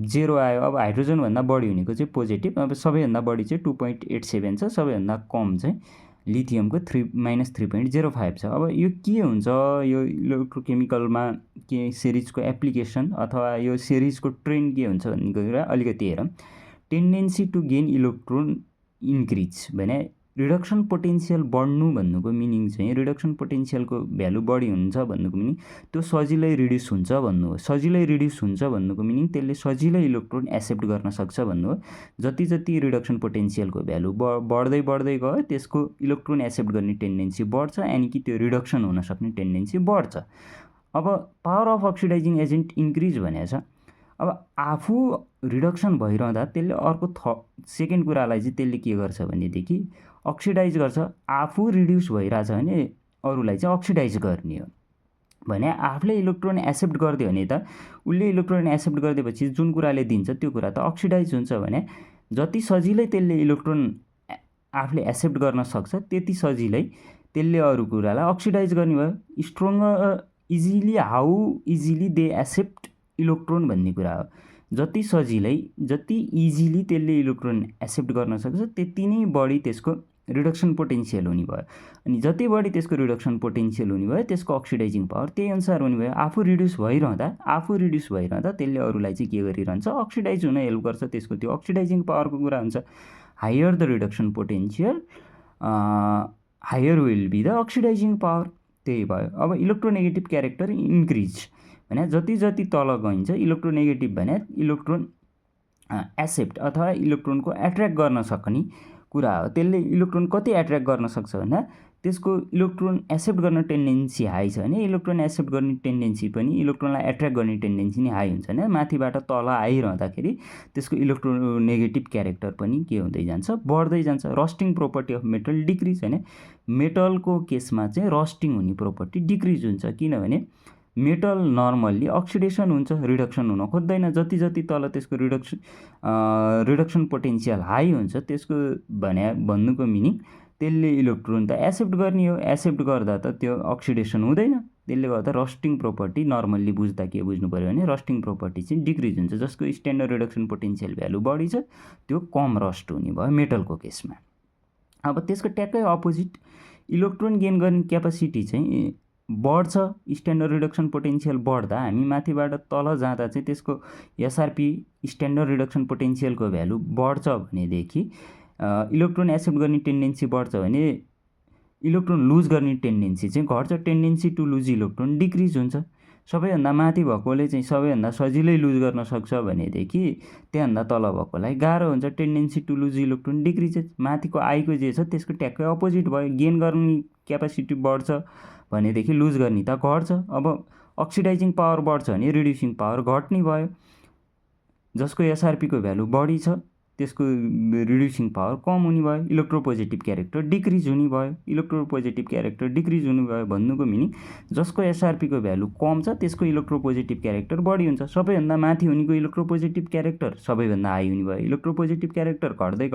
0 आयो। अब हाइड्रोजन भन्दा बढी हुनेको चाहिँ पोजिटिभ। अब सबैभन्दा बढी चाहिँ 2.87 छ, सबैभन्दा कम चाहिँ लिथियमको -3.05 छ। अब यो के हुन्छ, यो इलेक्ट्रोकेमिकलमा के सिरिजको एप्लिकेसन अथवा यो सिरिजको ट्रेन्ड के हुन्छ भन्ने कुरा अलिकति हेरौँ। Tendency to gain electron increase भने रिडक्सन पोटेन्शियल बढ्नु भन्नुको मिनिङ चाहिँ रिडक्सन पोटेन्शियलको भ्यालु बढी हुन्छ भन्नुको मिनिङ त्यो सजिलै रिड्युस हुन्छ भन्नु हो। सजिलै रिड्युस हुन्छ भन्नुको मिनिङ त्यसले सजिलै इलेक्ट्रोन एक्सेप्ट गर्न सक्छ भन्नु हो। जति जति रिडक्सन पोटेन्शियलको भ्यालु बढ्दै गयो त्यसको इलेक्ट्रोन एक्सेप्ट गर्ने टेन्डेन्सी बढ्छ, यानि कि त्यो रिडक्सन हुन सक्ने टेन्डेन्सी बढ्छ। अब power of oxidising agent increase भनेको छ। अब आफू रिडक्सन भइरहँदा त्यसले अर्को सेकेन्ड कुरालाई चाहिँ त्यसले के गर्छ भनेदेखि अक्सिडाइज गर्छ। आफू रिड्युस भइरहेछ भने अरूलाई चाहिँ अक्सिडाइज गर्ने हो। भने आफूले इलेक्ट्रोन एक्सेप्ट गरिदियो भने त उसले इलेक्ट्रोन एक्सेप्ट गरिदिएपछि जुन कुराले दिन्छ त्यो कुरा त अक्सिडाइज हुन्छ। भने जति सजिलै त्यसले इलेक्ट्रोन आफूले एक्सेप्ट गर्न सक्छ त्यति सजिलै त्यसले अरू कुरालाई अक्सिडाइज गर्ने भयो। Stronger easily, how easily they accept electron भन्ने कुरा हो। जति सजिलै, जति इजिली त्यसले इलेक्ट्रोन एक्सेप्ट गर्न सक्छ त्यति नै बढी त्यसको रिडक्सन पोटेन्शियल हुने भयो। अनि जति बढी त्यसको रिडक्सन पोटेन्शियल हुने भयो त्यसको अक्सिडाइजिङ पावर त्यही अनुसार हुने भयो। आफू रिड्युस भइरहँदा त्यसले अरूलाई चाहिँ के गरिरहन्छ, अक्सिडाइज हुन हेल्प गर्छ। त्यसको त्यो अक्सिडाइजिङ पावरको कुरा हुन्छ। Higher the reduction potential higher will be the oxidising power, त्यही भयो। अब इलेक्ट्रोनेगेटिभ क्यारेक्टर इन्क्रिज भने जति जति तल गइन्छ, इलेक्ट्रोनेगेटिभ भने इलेक्ट्रोन एक्सेप्ट अथवा इलेक्ट्रोनको एट्र्याक्ट गर्न सक्ने कुरा हो। त्यसले इलेक्ट्रोन कति एट्र्याक्ट गर्न सक्छ भन्दा त्यसको इलेक्ट्रोन एक्सेप्ट गर्न टेन्डेन्सी हाई छ भने इलेक्ट्रोन एक्सेप्ट गर्ने टेन्डेन्सी पनि इलेक्ट्रोनलाई एट्र्याक्ट गर्ने टेन्डेन्सी नै हाई हुन्छ भने माथिबाट तल आइरहँदाखेरि त्यसको इलेक्ट्रोनेगेटिभ क्यारेक्टर पनि के हुँदै जान्छ, बढ्दै जान्छ। Rusting property of metal decrease भने मेटलको केसमा चाहिँ रस्टिङ हुने प्रोपर्टी डिक्रिज हुन्छ। किनभने मेटल नर्मल्ली अक्सिडेसन हुन्छ, रिडक्सन हुन खोज्दैन। जति जति तल त्यसको रिडक्सन पोटेन्शियल हाई हुन्छ त्यसको भन्नुको मिनिङ त्यसले इलेक्ट्रोन त एक्सेप्ट गर्ने हो। एक्सेप्ट गर्दा त त्यो अक्सिडेसन हुँदैन। त्यसले गर्दा रस्टिङ प्रोपर्टी नर्मल्ली बुझ्दा के बुझ्नु पर्यो भने रस्टिङ प्रोपर्टी चाहिँ डिक्रिज हुन्छ। जसको स्ट्यान्डर्ड रिडक्सन पोटेन्शियल भ्यालु बढी छ त्यो कम रस्ट हुने भयो मेटलको केसमा। अब त्यसको ट्याक्कै अपोजिट इलेक्ट्रोन गेन गर्ने क्यापासिटी चाहिँ बढ्छ। स्ट्यान्डर्ड रिडक्सन पोटेन्शियल बढ्दा हामी माथिबाट तल जाँदा चाहिँ त्यसको एसआरपी स्ट्यान्डर्ड रिडक्सन पोटेन्शियलको भ्यालु बढ्छ भनेदेखि इलेक्ट्रोन एक्सेप्ट गर्ने टेन्डेन्सी बढ्छ भने इलेक्ट्रोन लुज गर्ने टेन्डेन्सी चाहिँ घट्छ। Tendency to lose electron decrease हुन्छ। सबैभन्दा माथि भएकोले चाहिँ सबैभन्दा सजिलै लुज गर्न सक्छ भनेदेखि त्यहाँभन्दा तल भएकोलाई गाह्रो हुन्छ। Tendency to lose electron decrease. माथिको आईको जे छ त्यसको ट्याक्कै अपोजिट भयो। गेन गर्ने क्यापासिटी बढ्छ भनेदेखि लुज गर्ने त घट्छ। अब अक्सिडाइजिङ पावर बढ्छ भने रिड्युसिङ पावर घट्ने भयो। जसको एसआरपीको भ्यालु बढी छ त्यसको रिड्युसिङ पावर कम हुने भयो। इलेक्ट्रोपोजिटिभ क्यारेक्टर डिक्रिज हुने भयो। इलेक्ट्रोपोजिटिभ क्यारेक्टर डिक्रिज हुने भयो भन्नुको मिनिङ जसको एसआरपीको भ्यालु कम छ त्यसको इलेक्ट्रोपोजिटिभ क्यारेक्टर बढी हुन्छ। सबैभन्दा माथि हुनेको इलेक्ट्रोपोजिटिभ क्यारेक्टर सबैभन्दा हाई हुने भयो। इलेक्ट्रोपोजिटिभ क्यारेक्टर घट्दै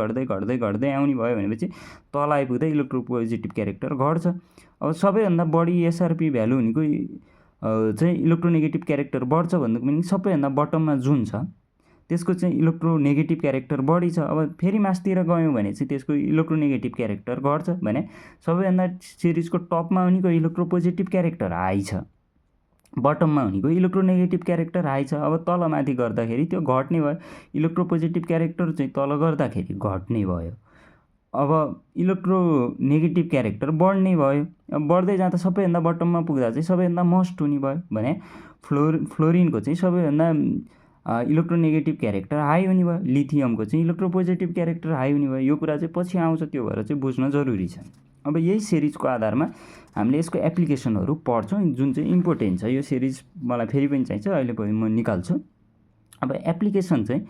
आउने भयो भनेपछि तल आइपुग्दा इलेक्ट्रोपोजिटिभ क्यारेक्टर घट्छ। अब सबैभन्दा बढी एसआरपी भ्यालु हुनेको चाहिँ इलेक्ट्रोनेगेटिभ क्यारेक्टर बढ्छ भन्नुको मिनिङ सबैभन्दा बटममा जुन छ त्यसको चाहिँ इलेक्ट्रोनेगेटिभ क्यारेक्टर बढी छ। अब फेरि मासतिर गयौँ भने चाहिँ त्यसको इलेक्ट्रोनेगेटिभ क्यारेक्टर घट्छ। भने सबैभन्दा सिरिजको टपमा हुनेको इलेक्ट्रोपोजिटिभ क्यारेक्टर हाई छ, बटममा हुनेको इलेक्ट्रोनेगेटिभ क्यारेक्टर हाई छ। अब तल माथि गर्दाखेरि त्यो घट्ने भयो। इलेक्ट्रोपोजिटिभ क्यारेक्टर चाहिँ तल गर्दाखेरि घट्ने भयो। अब इलेक्ट्रोनेगेटिभ क्यारेक्टर बढ्ने भयो। अब बढ्दै जाँदा सबैभन्दा बटममा पुग्दा चाहिँ सबैभन्दा मोस्ट हुने भयो भने फ्लोरिनको चाहिँ सबैभन्दा इलेक्ट्रोनेगेटिभ क्यारेक्टर हाई हुने भयो। लिथियमको चाहिँ इलेक्ट्रोपोजिटिभ क्यारेक्टर हाई हुने भयो। यो कुरा चाहिँ पछि आउँछ, त्यो भएर चाहिँ बुझ्न जरुरी छ। अब यही सिरिजको आधारमा हामीले यसको एप्लिकेसनहरू पढ्छौँ, जुन चाहिँ इम्पोर्टेन्ट छ। यो सिरिज मलाई फेरि पनि चाहिन्छ, अहिले पनि म निकाल्छु। अब एप्लिकेसन चाहिँ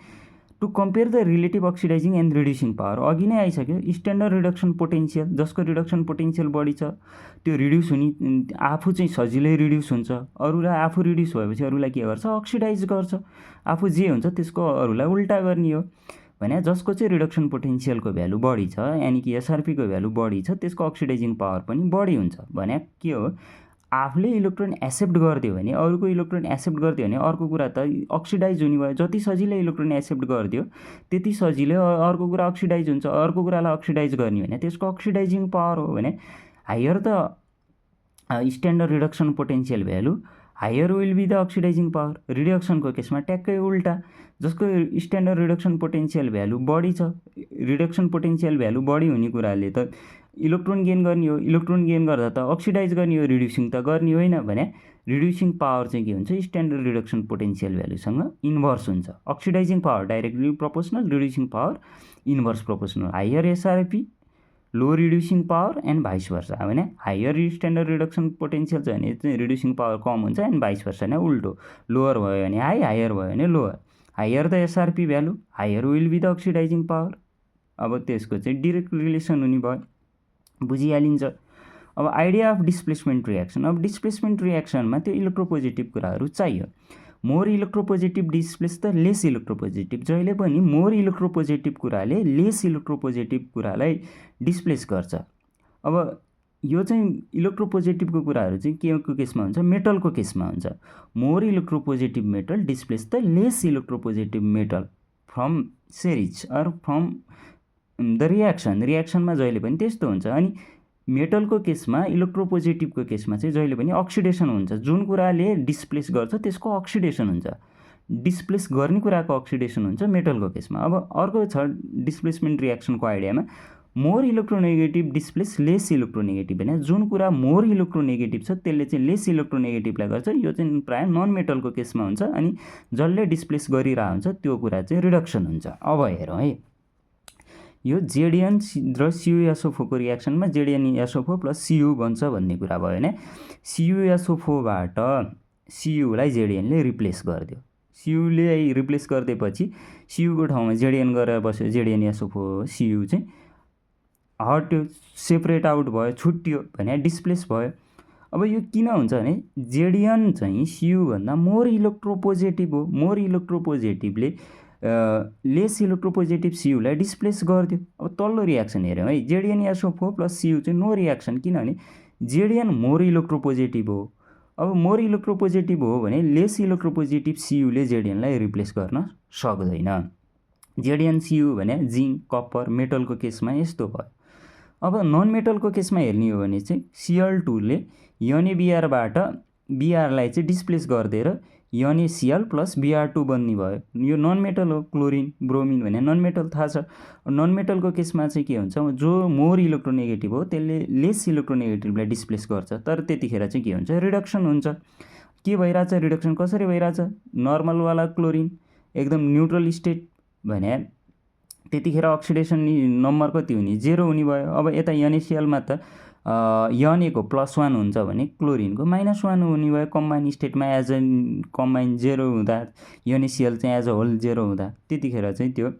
to compare the relative oxidising and reducing power, अघि नै आइसक्यो। स्ट्यान्डर्ड रिडक्सन पोटेन्सियल, जसको रिडक्सन पोटेन्सियल बढी छ त्यो रिड्युस हुने, आफू चाहिँ सजिलै रिड्युस हुन्छ। अरूलाई आफू रिड्युस भएपछि अरूलाई के गर्छ, अक्सिडाइज गर्छ। आफू जे हुन्छ त्यसको अरूलाई उल्टा गर्ने हो भने जसको चाहिँ रिडक्सन पोटेन्सियलको भ्यालु बढी छ, यानि कि एसआरपीको भ्यालु बढी छ, त्यसको अक्सिडाइजिङ पावर पनि बढी हुन्छ। भने के हो, आफूले इलेक्ट्रोन एक्सेप्ट गरिदियो भने, अरूको इलेक्ट्रोन एक्सेप्ट गरिदियो भने अर्को कुरा त अक्सिडाइज हुने भयो। जति सजिलै इलेक्ट्रोन एक्सेप्ट गरिदियो त्यति सजिलै अर्को कुरा अक्सिडाइज हुन्छ। अर्को कुरालाई अक्सिडाइज गर्ने भने त्यसको अक्सिडाइजिङ पावर हो। भने higher the standard reduction potential value, higher will be the oxidising power. रिडक्सनको केसमा ट्याक्कै उल्टा, जसको स्ट्यान्डर्ड रिडक्सन पोटेन्सियल भ्यालु बढी छ, रिडक्सन पोटेन्सियल भ्यालु बढी हुने कुराले त इलेक्ट्रोन गेन गर्ने हो। इलेक्ट्रोन गेन गर्दा त अक्सिडाइज गर्ने हो, रिड्युसिङ त गर्ने होइन। भने रिड्युसिङ पावर चाहिँ के हुन्छ, स्ट्यान्डर्ड रिडक्सन पोटेन्सियल भ्यालुसँग इन्भर्स हुन्छ। Oxidising power directly proportional, reducing power inverse proportional. Higher SRP, low reducing power and vice versa. भने हायर स्ट्यान्डर्ड रिडक्सन पोटेन्सियल छ भने चाहिँ रिड्युसिङ पावर कम हुन्छ, एन्ड भाइस वर्सा नै उल्टो। लोवर भयो भने हाई, हायर भयो भने lower. Higher the SRP value, higher will be the oxidising power. अब त्यसको चाहिँ डिरेक्ट रिलेसन हुने भयो, बुझिहालिन्छ। अब आइडिया अफ डिस्प्लेसमेन्ट रियाक्सन। अब डिस्प्लेसमेन्ट रियाक्सनमा त्यो इलेक्ट्रोपोजिटिभ कुराहरू चाहियो। More electropositive displace the less electropositive. जहिले पनि मोर इलेक्ट्रोपोजिटिभ कुराले लेस इलेक्ट्रोपोजिटिभ कुरालाई डिस्प्लेस गर्छ। अब यो चाहिँ इलेक्ट्रोपोजिटिभको कुराहरू चाहिँ के को केसमा हुन्छ, मेटलको केसमा हुन्छ। More electropositive metal displace the less electropositive metal from series or from the reaction. रियाक्सनमा जहिले पनि त्यस्तो हुन्छ। अनि मेटलको केसमा, इलेक्ट्रोपोजिटिभको केसमा चाहिँ जहिले पनि अक्सिडेसन हुन्छ। जुन कुराले डिस्प्लेस गर्छ त्यसको अक्सिडेसन हुन्छ, डिस्प्लेस गर्ने कुराको अक्सिडेसन हुन्छ मेटलको केसमा। अब अर्को छ डिस्प्लेसमेन्ट रियाक्सनको आइडियामा, more electronegative displace less electronegative. भने जुन कुरा मोर इलेक्ट्रोनेगेटिभ छ त्यसले चाहिँ लेस इलेक्ट्रोनेगेटिभलाई गर्छ। यो चाहिँ प्रायः नन मेटलको केसमा हुन्छ। अनि जसले डिस्प्लेस गरिरहेको हुन्छ त्यो कुरा चाहिँ रिडक्सन हुन्छ। अब हेरौँ है, यो जेडिएन र सियुएसओ4को रियाक्सनमा जेडिएनएसओ4 प्लस सियु बन्छ भन्ने कुरा भयो भने सियुएसओ4बाट सियुलाई जेडिएनले रिप्लेस गरिदियो। सियुले रिप्लेस गरिदिएपछि सियुको ठाउँमा जेडिएन गरेर बस्यो। जेडिएनएसओ4 सियु चाहिँ हट्यो, सेपरेट आउट भयो, छुट्टियो भने डिस्प्लेस भयो। अब यो किन हुन्छ भने जेडिएन चाहिँ सियुभन्दा मोर इलेक्ट्रोपोजिटिभ हो। मोर इलेक्ट्रोपोजिटिभले लेस इलेक्ट्रोपोजिटिभ सियुलाई डिस्प्लेस गरिदियो। अब तल्लो रियाक्सन हेऱ्यौँ है, जेडिएनएसओ4 प्लस सियु चाहिँ नो रियाक्सन, किनभने जेडिएन मोर इलेक्ट्रोपोजिटिभ हो। अब मोर इलेक्ट्रोपोजिटिभ हो भने लेस इलेक्ट्रोपोजिटिभ सियुले जेडिएनलाई रिप्लेस गर्न सक्दैन। जेडिएन सियु भने जिङ्क, कपर, मेटलको केसमा यस्तो भयो। अब नन मेटलको केसमा हेर्ने हो भने चाहिँ सिएल2ले एनएबिआरबाट बिआरलाई चाहिँ डिस्प्लेस गरिदिएर एनएसिएल प्लस बिआर2 बन्ने भयो। यो नन मेटल हो। क्लोरिन, ब्रोमिन भने नन मेटल थाहा छ। नन मेटलको केसमा चाहिँ के हुन्छ, जो मोर इलेक्ट्रोनेगेटिभ हो त्यसले लेस इलेक्ट्रोनेगेटिभलाई डिस्प्लेस गर्छ। तर त्यतिखेर चाहिँ के हुन्छ, रिडक्सन हुन्छ। के भइरहेछ, रिडक्सन कसरी भइरहेछ, नर्मलवाला क्लोरिन एकदम न्युट्रल स्टेट भने त्यतिखेर अक्सिडेसन नम्बर कति हुने, 0 हुने भयो। अब यता एनएसिएलमा त एनको +1 हुन्छ भने क्लोरिनको -1 हुने भयो। कम्बाइन स्टेटमा एज अ कम्बाइन 0 हुँदा, एनएसिएल चाहिँ एज अ होल 0 हुँदा त्यतिखेर चाहिँ त्यो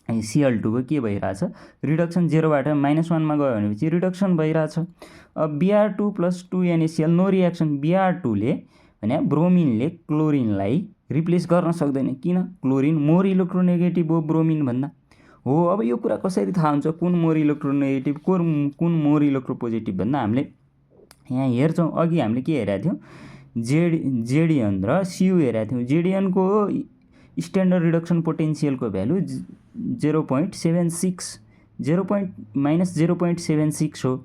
सिएल2को के भइरहेछ, रिडक्सन 0बाट -1मा गयो भनेपछि रिडक्सन भइरहेछ। अब बिआर2 + 2 एनएसिएल नो रियाक्सन। बिआर2ले भने ब्रोमिनले क्लोरिनलाई रिप्लेस गर्न सक्दैन। किन, क्लोरिन मोर इलेक्ट्रोनेगेटिभ हो ब्रोमिन भन्दा हो। अब यो कुरा कसरी थाहा हुन्छ कुन मोर इलेक्ट्रोनेगेटिभ कुन मोर इलेक्ट्रोपोजिटिभ भन्दा हामीले यहाँ हेर्छौँ। अघि हामीले के हेरेका थियौँ, जेडिएन र सियु हेरेका थियौँ। जेडिएनको स्ट्यान्डर्ड रिडक्सन पोटेन्सियलको भ्यालु 0.76 -0.76 हो।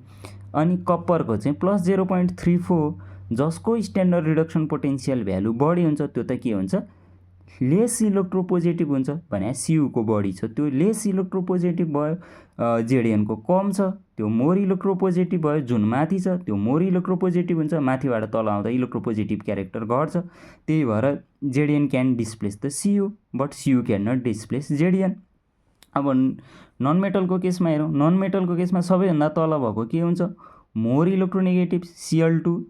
अनि कप्परको चाहिँ +0.34, जसको स्ट्यान्डर्ड रिडक्सन पोटेन्सियल भ्यालु बढी हुन्छ त्यो त के हुन्छ, लेस इलेक्ट्रोपोजिटिभ हुन्छ भने सियुको बढी छ, त्यो लेस इलेक्ट्रोपोजिटिभ भयो। जेडिएनको कम छ, त्यो मोर इलेक्ट्रोपोजिटिभ भयो। जुन माथि छ त्यो मोर इलेक्ट्रोपोजिटिभ हुन्छ, माथिबाट तल आउँदा इलेक्ट्रोपोजिटिभ क्यारेक्टर घट्छ। त्यही भएर ZN can displace the CU but CU can not displace ZN. अब नन मेटलको केसमा हेरौँ। नन मेटलको केसमा सबैभन्दा तल भएको के हुन्छ, मोर इलेक्ट्रोनेगेटिभ Cl2,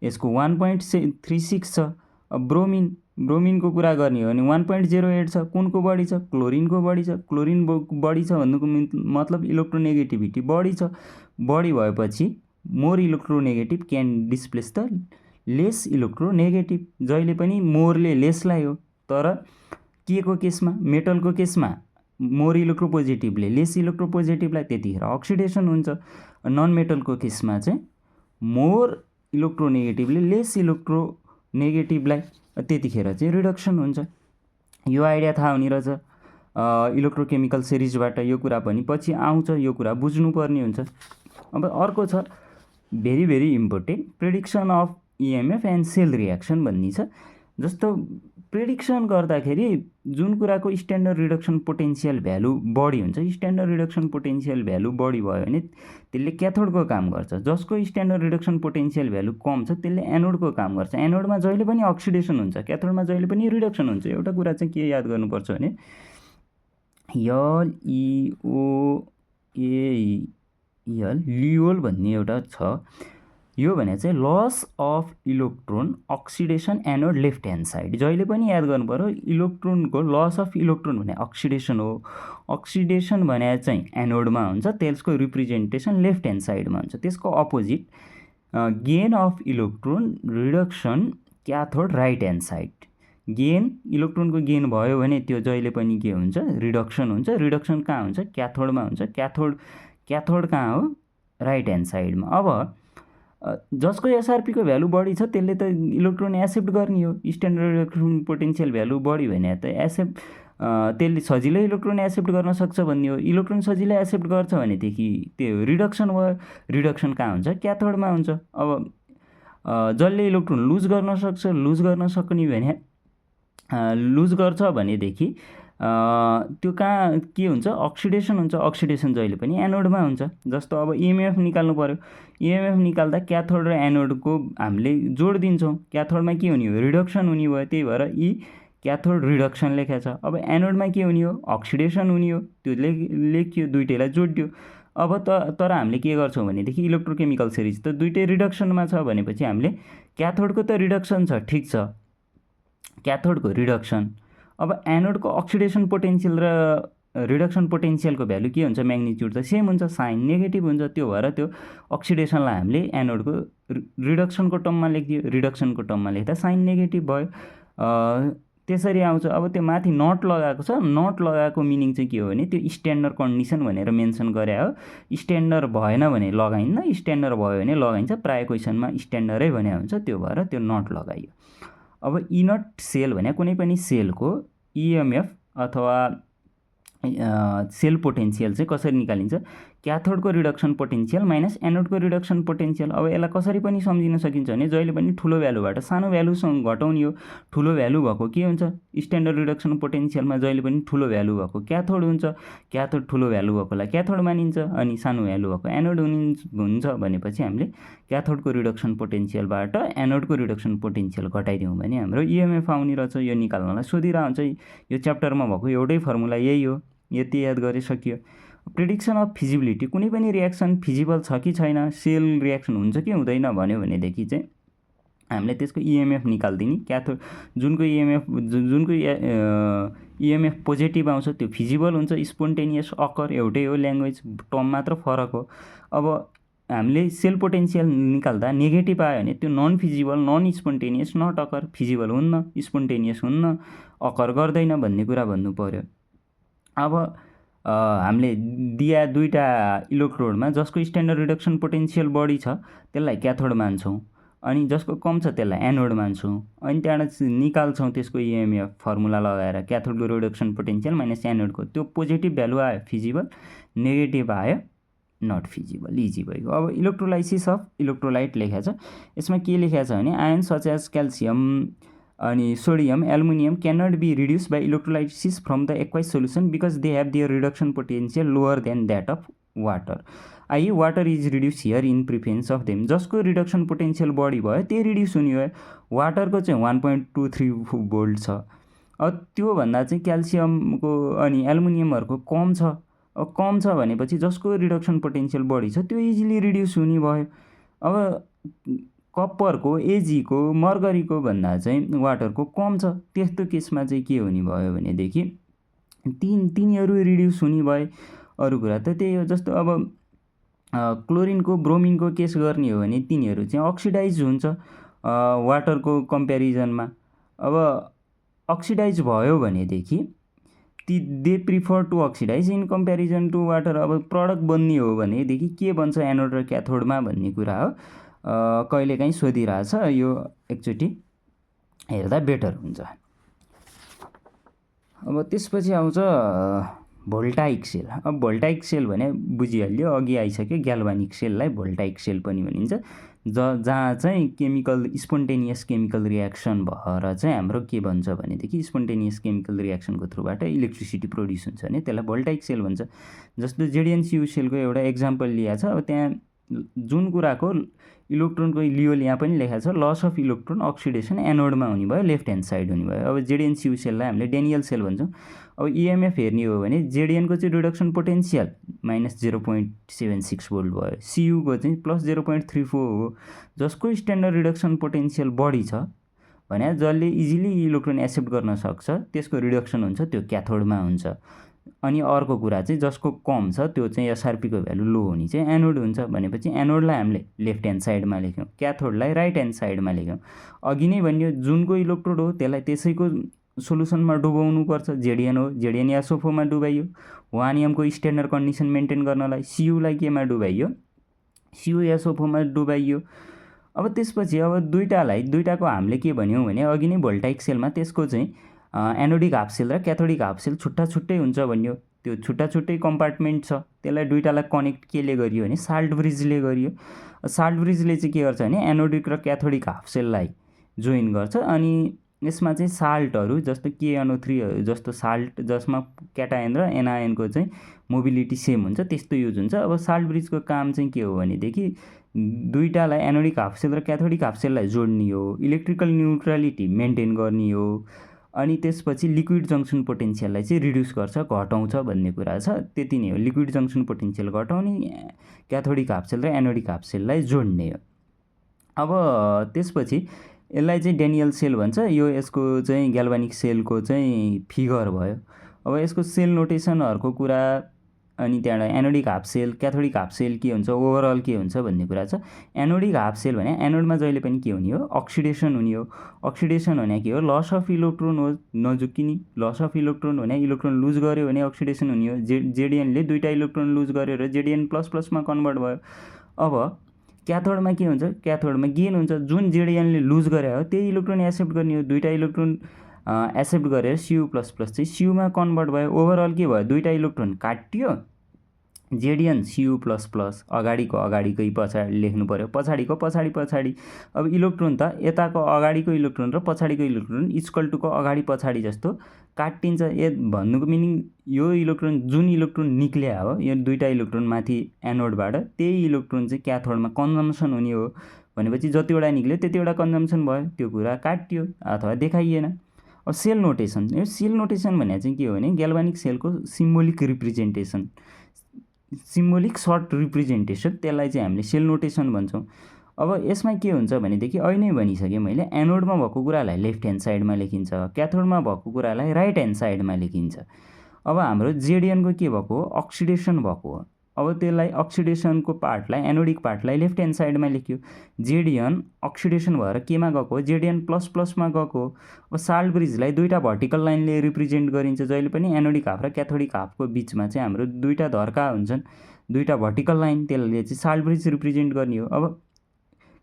यसको 1.36 छ। अब ब्रोमिनको कुरा गर्ने हो भने 1.08 छ। कुनको बढी छ, क्लोरिनको बढी छ। क्लोरिन बढी छ भन्नुको मतलब इलेक्ट्रोनेगेटिभिटी बढी छ। बढी भएपछि more electronegative can displace the lace electronegative. जहिले पनि मोरले लेसलाई हो, तर के को केसमा, मेटलको केसमा मोर इलेक्ट्रोपोजिटिभले लेस इलेक्ट्रोपोजिटिभलाई त्यतिखेर अक्सिडेसन हुन्छ। नन मेटलको केसमा चाहिँ मोर इलेक्ट्रोनेगेटिभले लेस इलेक्ट्रोनेगेटिभलाई त्यतिखेर चाहिँ रिडक्सन हुन्छ। यो आइडिया थाहा हुने रहेछ। इलेक्ट्रोकेमिकल सिरिजबाट यो कुरा पनि पछि आउँछ, यो कुरा बुझ्नुपर्ने हुन्छ। अब अर्को छ very very important, prediction of EMF and sale reaction भन्ने छ। जस्तो प्रेडिक्सन गर्दाखेरि जुन कुराको स्ट्यान्डर्ड रिडक्सन पोटेन्सियल भ्यालु बढी हुन्छ, स्ट्यान्डर्ड रिडक्सन पोटेन्सियल भ्यालु बढी भयो भने त्यसले क्याथोडको काम गर्छ। जसको स्ट्यान्डर्ड रिडक्सन पोटेन्सियल भ्यालु कम छ त्यसले एनोडको काम गर्छ। एनोडमा जहिले पनि अक्सिडेसन हुन्छ, क्याथोडमा जहिले पनि रिडक्सन हुन्छ। एउटा कुरा चाहिँ के याद गर्नुपर्छ भने LEOAEL लियोल भन्ने एउटा छ। यो भने चाहिँ loss of electron oxidation anode left hand side. जहिले पनि याद गर्नु पर्यो, इलेक्ट्रोनको लस अफ इलेक्ट्रोन भने अक्सिडेसन हो। अक्सिडेसन भने चाहिँ एनोडमा हुन्छ, त्यसको रिप्रेजेन्टेसन लेफ्ट ह्यान्ड साइडमा हुन्छ। त्यसको opposite gain of electron reduction cathode right hand side. Gain इलेक्ट्रोनको गेन भयो भने त्यो जहिले पनि के हुन्छ, रिडक्सन हुन्छ। रिडक्सन कहाँ हुन्छ, क्याथोडमा हुन्छ। क्याथोड कहाँ हो, राइट ह्यान्ड साइडमा। अब जसको एसआरपीको भ्यालु बढी छ त्यसले त इलेक्ट्रोन एक्सेप्ट गर्ने हो। स्ट्यान्डर्ड रिडक्सन पोटेन्सियल भ्यालु बढी भने त त्यसले सजिलै इलेक्ट्रोन एक्सेप्ट गर्न सक्छ भन्ने हो। इलेक्ट्रोन सजिलै एक्सेप्ट गर्छ भनेदेखि त्यो रिडक्सन भयो। रिडक्सन कहाँ हुन्छ, क्याथोडमा हुन्छ। अब जसले इलेक्ट्रोन लुज गर्न सक्छ, लुज गर्न सक्ने भने लुज गर्छ भनेदेखि त्यो कहाँ के हुन्छ, अक्सिडेसन हुन्छ। अक्सिडेसन जहिले पनि एनोडमा हुन्छ। जस्तो अब इएमएफ निकाल्नु पर्यो, इएमएफ निकाल्दा क्याथोड र एनोडको हामीले जोड दिन्छौँ। क्याथोडमा के हुने हो, रिडक्सन हुने भयो। त्यही भएर क्याथोड रिडक्सन लेखेको छ। अब एनोडमा के हुने हो, अक्सिडेसन हुने हो। त्यो लेखियो, दुइटैलाई जोडियो। अब तर हामीले के गर्छौँ भनेदेखि इलेक्ट्रोकेमिकल सिरिज त दुइटै रिडक्सनमा छ भनेपछि हामीले क्याथोडको त रिडक्सन छ, ठिक छ, क्याथोडको रिडक्सन। अब एनोडको अक्सिडेसन पोटेन्सियल र रिडक्सन पोटेन्सियलको भ्यालु के हुन्छ, म्याग्निट्युड त सेम हुन्छ, साइन नेगेटिभ हुन्छ। त्यो भएर त्यो अक्सिडेसनलाई हामीले एनोडको रिडक्सनको टर्ममा लेखिदियो, रिडक्सनको टर्ममा लेख्दा साइन नेगेटिभ भयो। त्यसरी आउँछ। अब त्यो माथि नट लगाएको छ। नट लगाएको मिनिङ चाहिँ के हो भने त्यो स्ट्यान्डर्ड कन्डिसन भनेर मेन्सन गरे हो। स्ट्यान्डर्ड भएन भने लगाइन्न, स्ट्यान्डर्ड भयो भने लगाइन्छ। प्रायः क्वेसनमा स्ट्यान्डर्डै भने हुन्छ, त्यो भएर त्यो नट लगाइयो। अब इनट सेल भने कुनै पनि सेलको इएमएफ अथवा सेल पोटेन्सियल चाहिँ कसरी निकालिन्छ, क्याथोडको रिडक्सन पोटेन्सियल माइनस एनोडको रिडक्सन पोटेन्सियल। अब यसलाई कसरी पनि सम्झिन सकिन्छ भने जहिले पनि ठुलो भ्यालुबाट सानो भ्यालुसँग घटाउने हो। ठुलो भ्यालु भएको के हुन्छ, स्ट्यान्डर्ड रिडक्सन पोटेन्सियलमा जहिले पनि ठुलो भ्यालु भएको क्याथोड हुन्छ। क्याथोड ठुलो भ्यालु भएकोलाई क्याथोड मानिन्छ, अनि सानो भ्यालु भएको एनोड हुन्छ भनेपछि हामीले क्याथोडको रिडक्सन पोटेन्सियलबाट एनोडको रिडक्सन पोटेन्सियल घटाइदिउँ भने हाम्रो इएमएफ आउने रहेछ। यो निकाल्नलाई सोधिरहन्छ। यो च्याप्टरमा भएको एउटै फर्मुला यही हो, यति याद गरिसकियो। प्रेडिक्सन अफ फिजिबिलिटी, कुनै पनि रियाक्सन फिजिबल छ कि छैन, सेल रियाक्सन हुन्छ कि हुँदैन भन्यो भनेदेखि चाहिँ हामीले त्यसको इएमएफ निकाल्दिने। क्याथोड जुनको इएमएफ पोजिटिभ आउँछ त्यो फिजिबल हुन्छ, स्पोन्टेनियस अकर एउटै हो, ल्याङ्ग्वेज टर्म मात्र फरक हो। अब हामीले सेल पोटेन्सियल निकाल्दा नेगेटिभ आयो भने त्यो non feasible, non spontaneous, not occur, feasible हुन्न, स्पोन्टेनियस हुन्न, अकर गर्दैन भन्ने कुरा भन्नु पर्यो। अब हामीले दिया दुईवटा इलेक्ट्रोडमा जसको स्ट्यान्डर्ड रिडक्सन पोटेन्सियल बढी छ त्यसलाई क्याथोड मान्छौँ, अनि जसको कम छ त्यसलाई एनोड मान्छौँ। अनि त्यहाँबाट निकाल्छौँ त्यसको इएमएफ फर्मुला लगाएर, क्याथोडको रिडक्सन पोटेन्सियल माइनस एनोडको। त्यो पोजिटिभ भ्यालु आयो फिजिबल, नेगेटिभ आयो नट फिजिबल, इजी भयो। अब इलेक्ट्रोलाइसिस अफ इलेक्ट्रोलाइट लेखेको छ। यसमा के लेखेको छ भने आयन सच एज क्याल्सियम अनि sodium aluminium cannot be reduce by electrolysis from the aqueous solution because they have their reduction potential lower than that of water. I water is reduce here in preference of them. जसको reduction potential बढी भयो त्यही reduce हुने भयो। वाटरको चाहिँ 1.23 volt छ, अब त्योभन्दा चाहिँ क्याल्सियमको अनि एल्युमिनियमहरूको कम छ। अब कम छ भनेपछि जसको रिडक्सन पोटेन्सियल बढी छ त्यो इजिली रिड्युस हुने भयो। अब कप्परको एजीको मर्गरीको भन्दा चाहिँ वाटरको कम छ, त्यस्तो केसमा चाहिँ के हुने भयो भनेदेखि तिनीहरू रिड्युस हुने भए। अरू कुरा त त्यही हो, जस्तो अब क्लोरिनको ब्रोमिनको केस गर्ने हो भने तिनीहरू चाहिँ अक्सिडाइज हुन्छ वाटरको कम्पेरिजनमा। अब अक्सिडाइज भयो भनेदेखि they prefer to oxidise in comparison to water. अब प्रडक्ट बन्ने हो भनेदेखि के बन्छ एनोड र क्याथोडमा भन्ने कुरा हो, कहिलेकाहीँ सोधिरहेछ, यो एकचोटि हेर्दा बेटर हुन्छ। अब त्यसपछि आउँछ भोल्टाइक सेल। अब भोल्टाइक सेल भने बुझिहाल्यो, अघि आइसक्यो, ग्याल्भानिक सेललाई भोल्टाइक सेल पनि भनिन्छ, जहाँ चाहिँ केमिकल स्पोन्टेनियस केमिकल रियाक्सन भएर चाहिँ हाम्रो के भन्छ भनेदेखि स्पोन्टेनियस केमिकल रियाक्सनको थ्रुबाट इलेक्ट्रिसिटी प्रोड्युस हुन्छ भने त्यसलाई भोल्टाइक सेल भन्छ। जस्तो जेडिएनसियु सेलको एउटा एक्जाम्पल लिएको छ। अब त्यहाँ जुन कुराको इलेक्ट्रोनको लियोल यहाँ पनि लेखाएको छ, लस अफ इलेक्ट्रोन अक्सिडेसन एनोडमा हुने भयो, लेफ्ट ह्यान्ड साइड हुने भयो। अब जेडिएनसियु सेललाई हामीले डेनियल सेल भन्छौँ। अब इएमएफ हेर्ने हो भने जेडिएनको चाहिँ रिडक्सन पोटेन्सियल -0.76 भोल्ट भयो, सियुको चाहिँ +0.34 हो। जसको स्ट्यान्डर्ड रिडक्सन पोटेन्सियल बढी छ भने जसले इजिली इलेक्ट्रोन एक्सेप्ट गर्न सक्छ त्यसको रिडक्सन हुन्छ, त्यो क्याथोडमा हुन्छ। अनि अर्को कुरा चाहिँ जसको कम छ त्यो चाहिँ एसआरपीको भ्यालु लो हुने चाहिँ एनोड हुन्छ। भनेपछि एनोडलाई हामीले लेफ्ट ह्यान्ड साइडमा लेख्यौँ, क्याथोडलाई राइट ह्यान्ड साइडमा लेख्यौँ। अघि नै भन्यो जुनको इलेक्ट्रोड हो त्यसलाई त्यसैको सोलुसनमा डुबाउनुपर्छ। जेडिएन हो, जेडिएन एसओ4 डुबाइयो। 1M स्ट्यान्डर्ड कन्डिसन मेन्टेन गर्नलाई सियुलाई केमा डुबाइयो, सियु एसओ4 डुबाइयो। अब त्यसपछि अब दुईटाको हामीले के भन्यौँ भने अघि नै भोल्टाइक सेलमा त्यसको चाहिँ एनोडिक हाफ सेल र क्याथोडिक हाफ सेल छुट्टा छुट्टै हुन्छ भन्यो। त्यो छुट्टा छुट्टै कम्पार्टमेन्ट छ, त्यसलाई दुईटालाई कनेक्ट केले गरियो भने साल्ट ब्रिजले गरियो। साल्ट ब्रिजले चाहिँ के गर्छ भने एनोडिक र क्याथोडिक हाफ सेललाई जोइन गर्छ। अनि यसमा चाहिँ साल्टहरू जस्तो KNO3 जस्तो साल्ट जसमा क्याटायन र एनायनको चाहिँ मोबिलिटी सेम हुन्छ त्यस्तो युज हुन्छ। अब साल्ट ब्रिजको काम चाहिँ के हो भनेदेखि दुईटालाई एनोडिक हाफ सेल र क्याथोडिक हाफ सेललाई जोड्ने हो, इलेक्ट्रिकल न्युट्रलिटी मेन्टेन गर्ने हो। अनि त्यसपछि लिक्विड जङ्सन पोटेन्सियललाई चाहिँ रिड्युस गर्छ, घटाउँछ भन्ने कुरा छ। त्यति नै हो, लिक्विड जङ्सन पोटेन्सियल घटाउने, क्याथोडिक हाफ सेल र एनोडिक हाफ सेललाई जोड्ने हो। अब त्यसपछि यसलाई चाहिँ डेनियल सेल भन्छ। यो यसको चाहिँ ग्याल्भानिक सेलको चाहिँ फिगर भयो। अब यसको सेल नोटेसनहरूको कुरा, अनि त्यहाँबाट anodic half cell cathodic half cell के हुन्छ, ओभरअल के हुन्छ भन्ने कुरा छ। एनोडिक हाफ सेल भने एनोडमा जहिले पनि के हुने हो, अक्सिडेसन हुने हो। अक्सिडेसन भने के हो, लस अफ इलेक्ट्रोन हो, नझुक्किने। लस अफ इलेक्ट्रोन भने इलेक्ट्रोन लुज गर्यो भने अक्सिडेसन हुने हो। जेडिएनले दुईटा इलेक्ट्रोन लुज गरेर जेडिएन ++ कन्भर्ट भयो। अब क्याथोडमा के हुन्छ, क्याथोडमा गेन हुन्छ। जुन जेडिएनले लुज गरे हो त्यही इलेक्ट्रोन एक्सेप्ट गर्ने हो। दुईटा इलेक्ट्रोन एक्सेप्ट गरेर CU++ चाहिँ CUमा कन्भर्ट भयो। ओभरअल के भयो, दुईटा इलेक्ट्रोन काटियो, जेडिएन CU++ अगाडिको अगाडिकै पछाडि लेख्नु पऱ्यो, पछाडिको पछाडि। अब इलेक्ट्रोन त यताको अगाडिको इलेक्ट्रोन र पछाडिको इलेक्ट्रोन इक्वल टुको अगाडि पछाडि जस्तो काटिन्छ। भन्नुको मिनिङ यो इलेक्ट्रोन जुन इलेक्ट्रोन निक्ल्या हो, यो दुईटा इलेक्ट्रोन माथि एनोडबाट, त्यही इलेक्ट्रोन चाहिँ क्याथोडमा कन्जम्सन हुने हो। भनेपछि जतिवटा निक्ल्यो त्यतिवटा कन्जम्सन भयो, त्यो कुरा काटियो अथवा देखाइएन। अब सेल नोटेसन, यो सेल नोटेसन भने चाहिँ के हो भने ग्याल्भानिक सेलको symbolic representation, symbolic short representation, त्यसलाई चाहिँ हामीले सेल नोटेसन भन्छौँ। अब यसमा के हुन्छ भनेदेखि अहिले नै भनिसकेँ मैले, एनोडमा भएको कुरालाई लेफ्ट ह्यान्ड साइडमा लेखिन्छ, क्याथोडमा भएको कुरालाई राइट ह्यान्ड साइडमा लेखिन्छ। अब हाम्रो जेडिएनको के भएको हो, अक्सिडेसन भएको हो। अब त्यसलाई अक्सिडेसनको पार्टलाई, एनोडिक पार्टलाई लेफ्ट ह्यान्ड साइडमा लेख्यो। जेडिएन अक्सिडेसन भएर केमा गएको हो, जेडिएन ++मा गएको हो। अब साल्ट ब्रिजलाई दुईटा भर्टिकल लाइनले रिप्रेजेन्ट गरिन्छ। जहिले पनि एनोडिक हाफ र क्याथोडिक हाफको बिचमा चाहिँ हाम्रो दुईटा धर्का हुन्छन्, दुईटा भर्टिकल लाइन, त्यसले चाहिँ साल्ट ब्रिज रिप्रेजेन्ट गर्ने हो। अब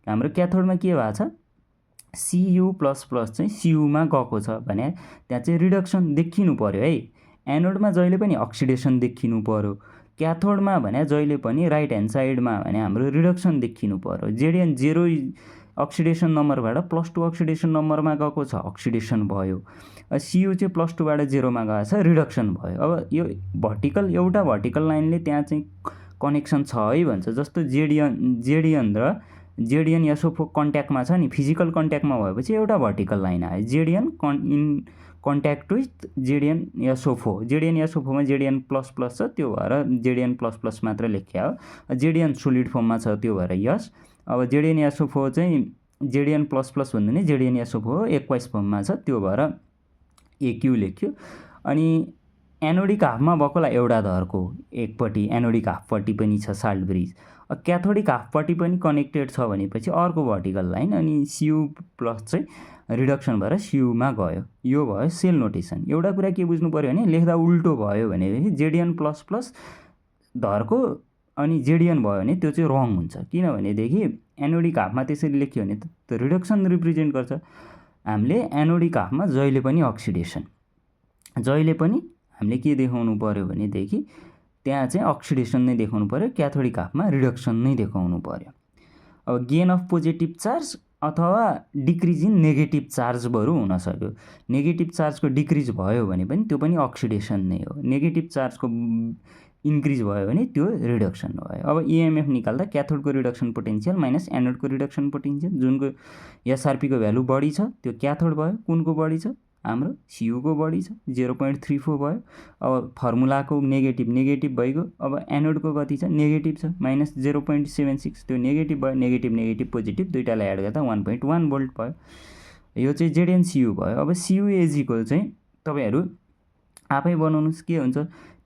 हाम्रो क्याथोडमा के भएको छ, CU++ चाहिँ CUमा गएको छ भने त्यहाँ चाहिँ रिडक्सन देखिनु पऱ्यो है। एनोडमा जहिले पनि अक्सिडेसन देखिनु पऱ्यो, क्याथोडमा भने जहिले पनि राइट ह्यान्ड साइडमा भने हाम्रो रिडक्सन देखिनु पऱ्यो। जेडिएन 0 अक्सिडेसन नम्बरबाट +2 अक्सिडेसन नम्बरमा गएको छ, अक्सिडेसन भयो। Cu चाहिँ +2 बाट 0 मा गएको छ, रिडक्सन भयो। अब यो एउटा भर्टिकल लाइनले त्यहाँ चाहिँ कनेक्सन छ है भन्छ। जस्तो जेडियन र जेडियन एसओ4 कन्ट्याक्टमा छ नि, फिजिकल कन्ट्याक्टमा भएपछि एउटा भर्टिकल लाइन आयो, ZN in contact with ZN एसओ4। जेडियन एसओ4मा जेडियन प्लस प्लस छ, त्यो भएर जेडियन प्लस प्लस मात्र लेख्या हो। जेडियन सोलिड फर्ममा छ, त्यो भएर यस। अब जेडियन एसओ4 चाहिँ जेडियन प्लस प्लस भन्दा नि जेडियन एसओ4 एक्वाइस फर्ममा छ, त्यो भएर एक्यु लेख्यो। अनि एनोडिक हाफमा भएकोलाई एउटा धरको एकपट्टि एनोडिक हाफपट्टि पनि छ साल्ट ब्रिज, क्याथोडिक हाफपट्टि पनि कनेक्टेड छ भनेपछि अर्को भर्टिकल लाइन, अनि Cu प्लस चाहिँ रिडक्सन भएर Cuमा गयो। यो भयो सेल नोटेसन। एउटा कुरा के बुझ्नु पऱ्यो भने लेख्दा उल्टो भयो भनेदेखि जेडियन प्लस प्लस धरको अनि जेडियन भयो भने त्यो चाहिँ रङ हुन्छ। किनभनेदेखि एनोडिक हाफमा त्यसरी लेख्यो भने त रिडक्सन रिप्रेजेन्ट गर्छ। हामीले एनोडिक हाफमा जहिले पनि अक्सिडेसन, जहिले पनि हामीले के देखाउनु पऱ्यो भनेदेखि त्यहाँ चाहिँ अक्सिडेसन नै देखाउनु पऱ्यो, क्याथोडिक हाफमा रिडक्सन नै देखाउनु पऱ्यो। अब गेन अफ पोजिटिभ चार्ज अथवा डिक्रिज इन नेगेटिभ चार्ज बरु हुन सक्यो। नेगेटिभ चार्जको डिक्रिज भयो भने पनि त्यो पनि अक्सिडेसन नै हो, नेगेटिभ चार्जको इन्क्रिज भयो भने त्यो रिडक्सन भयो। अब इएमएफ निकाल्दा क्याथोडको रिडक्सन पोटेन्सियल माइनस एनोडको रिडक्सन पोटेन्सियल, जुनको एसआरपीको भ्यालु बढी छ त्यो क्याथोड भयो, कुनको बढी छ हाम्रो Cuको बढी छ 0.34 भयो। अब फर्मुलाको नेगेटिभ भइगयो। अब एनोडको कति छ नेगेटिभ छ माइनस 0.76, त्यो नेगेटिभ भयो, नेगेटिभ पोजिटिभ दुइटालाई एड गर्दा 1.1 भोल्ट भयो। यो चाहिँ जेडियन Cu भयो। अब CuAgको चाहिँ तपाईहरु आफै बनाउनुस् के हुन्छ,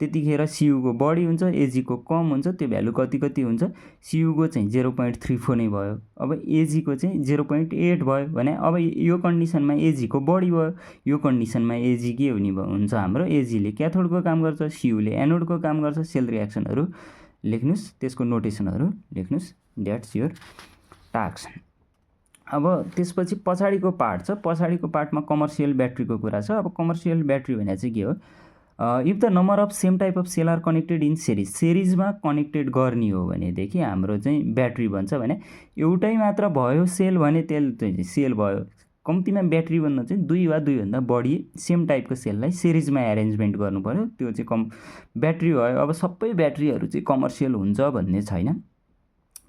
त्यतिखेर Cuको बढी हुन्छ, Agको कम हुन्छ, त्यो भ्यालु कति हुन्छ। Cuको चाहिँ 0.34 नै भयो। अब Agको चाहिँ 0.8 भयो भने अब यो कन्डिसनमा Agको बढी भयो, यो कन्डिसनमा Ag के हुन्छ हाम्रो, Agले क्याथोडको काम गर्छ, Cuले एनोडको काम गर्छ। सेल रियाक्सनहरु लेख्नुस्, त्यसको नोटेसनहरु लेख्नुस्, द्याट्स योर टास्क। अब त्यसपछि पछाडीको पार्ट छ, पछाडीको पार्टमा कमर्सियल ब्याट्रीको कुरा छ। अब कमर्सियल ब्याट्री भने चाहिँ के हो, if the number of same type of cell are connected in सिरिजमा कनेक्टेड गर्ने हो भनेदेखि हाम्रो चाहिँ ब्याट्री भन्छ। भने एउटै मात्र भयो सेल भने त्यसले सेल भयो। कम्तीमा ब्याट्री भन्दा चाहिँ 2 वा 2 भन्दा बढी सेम टाइपको सेललाई सिरिजमा एरेन्जमेन्ट गर्नु पर्यो, त्यो चाहिँ ब्याट्री भयो। अब सबै ब्याट्रीहरू चाहिँ कमर्सियल हुन्छ भन्ने छैन।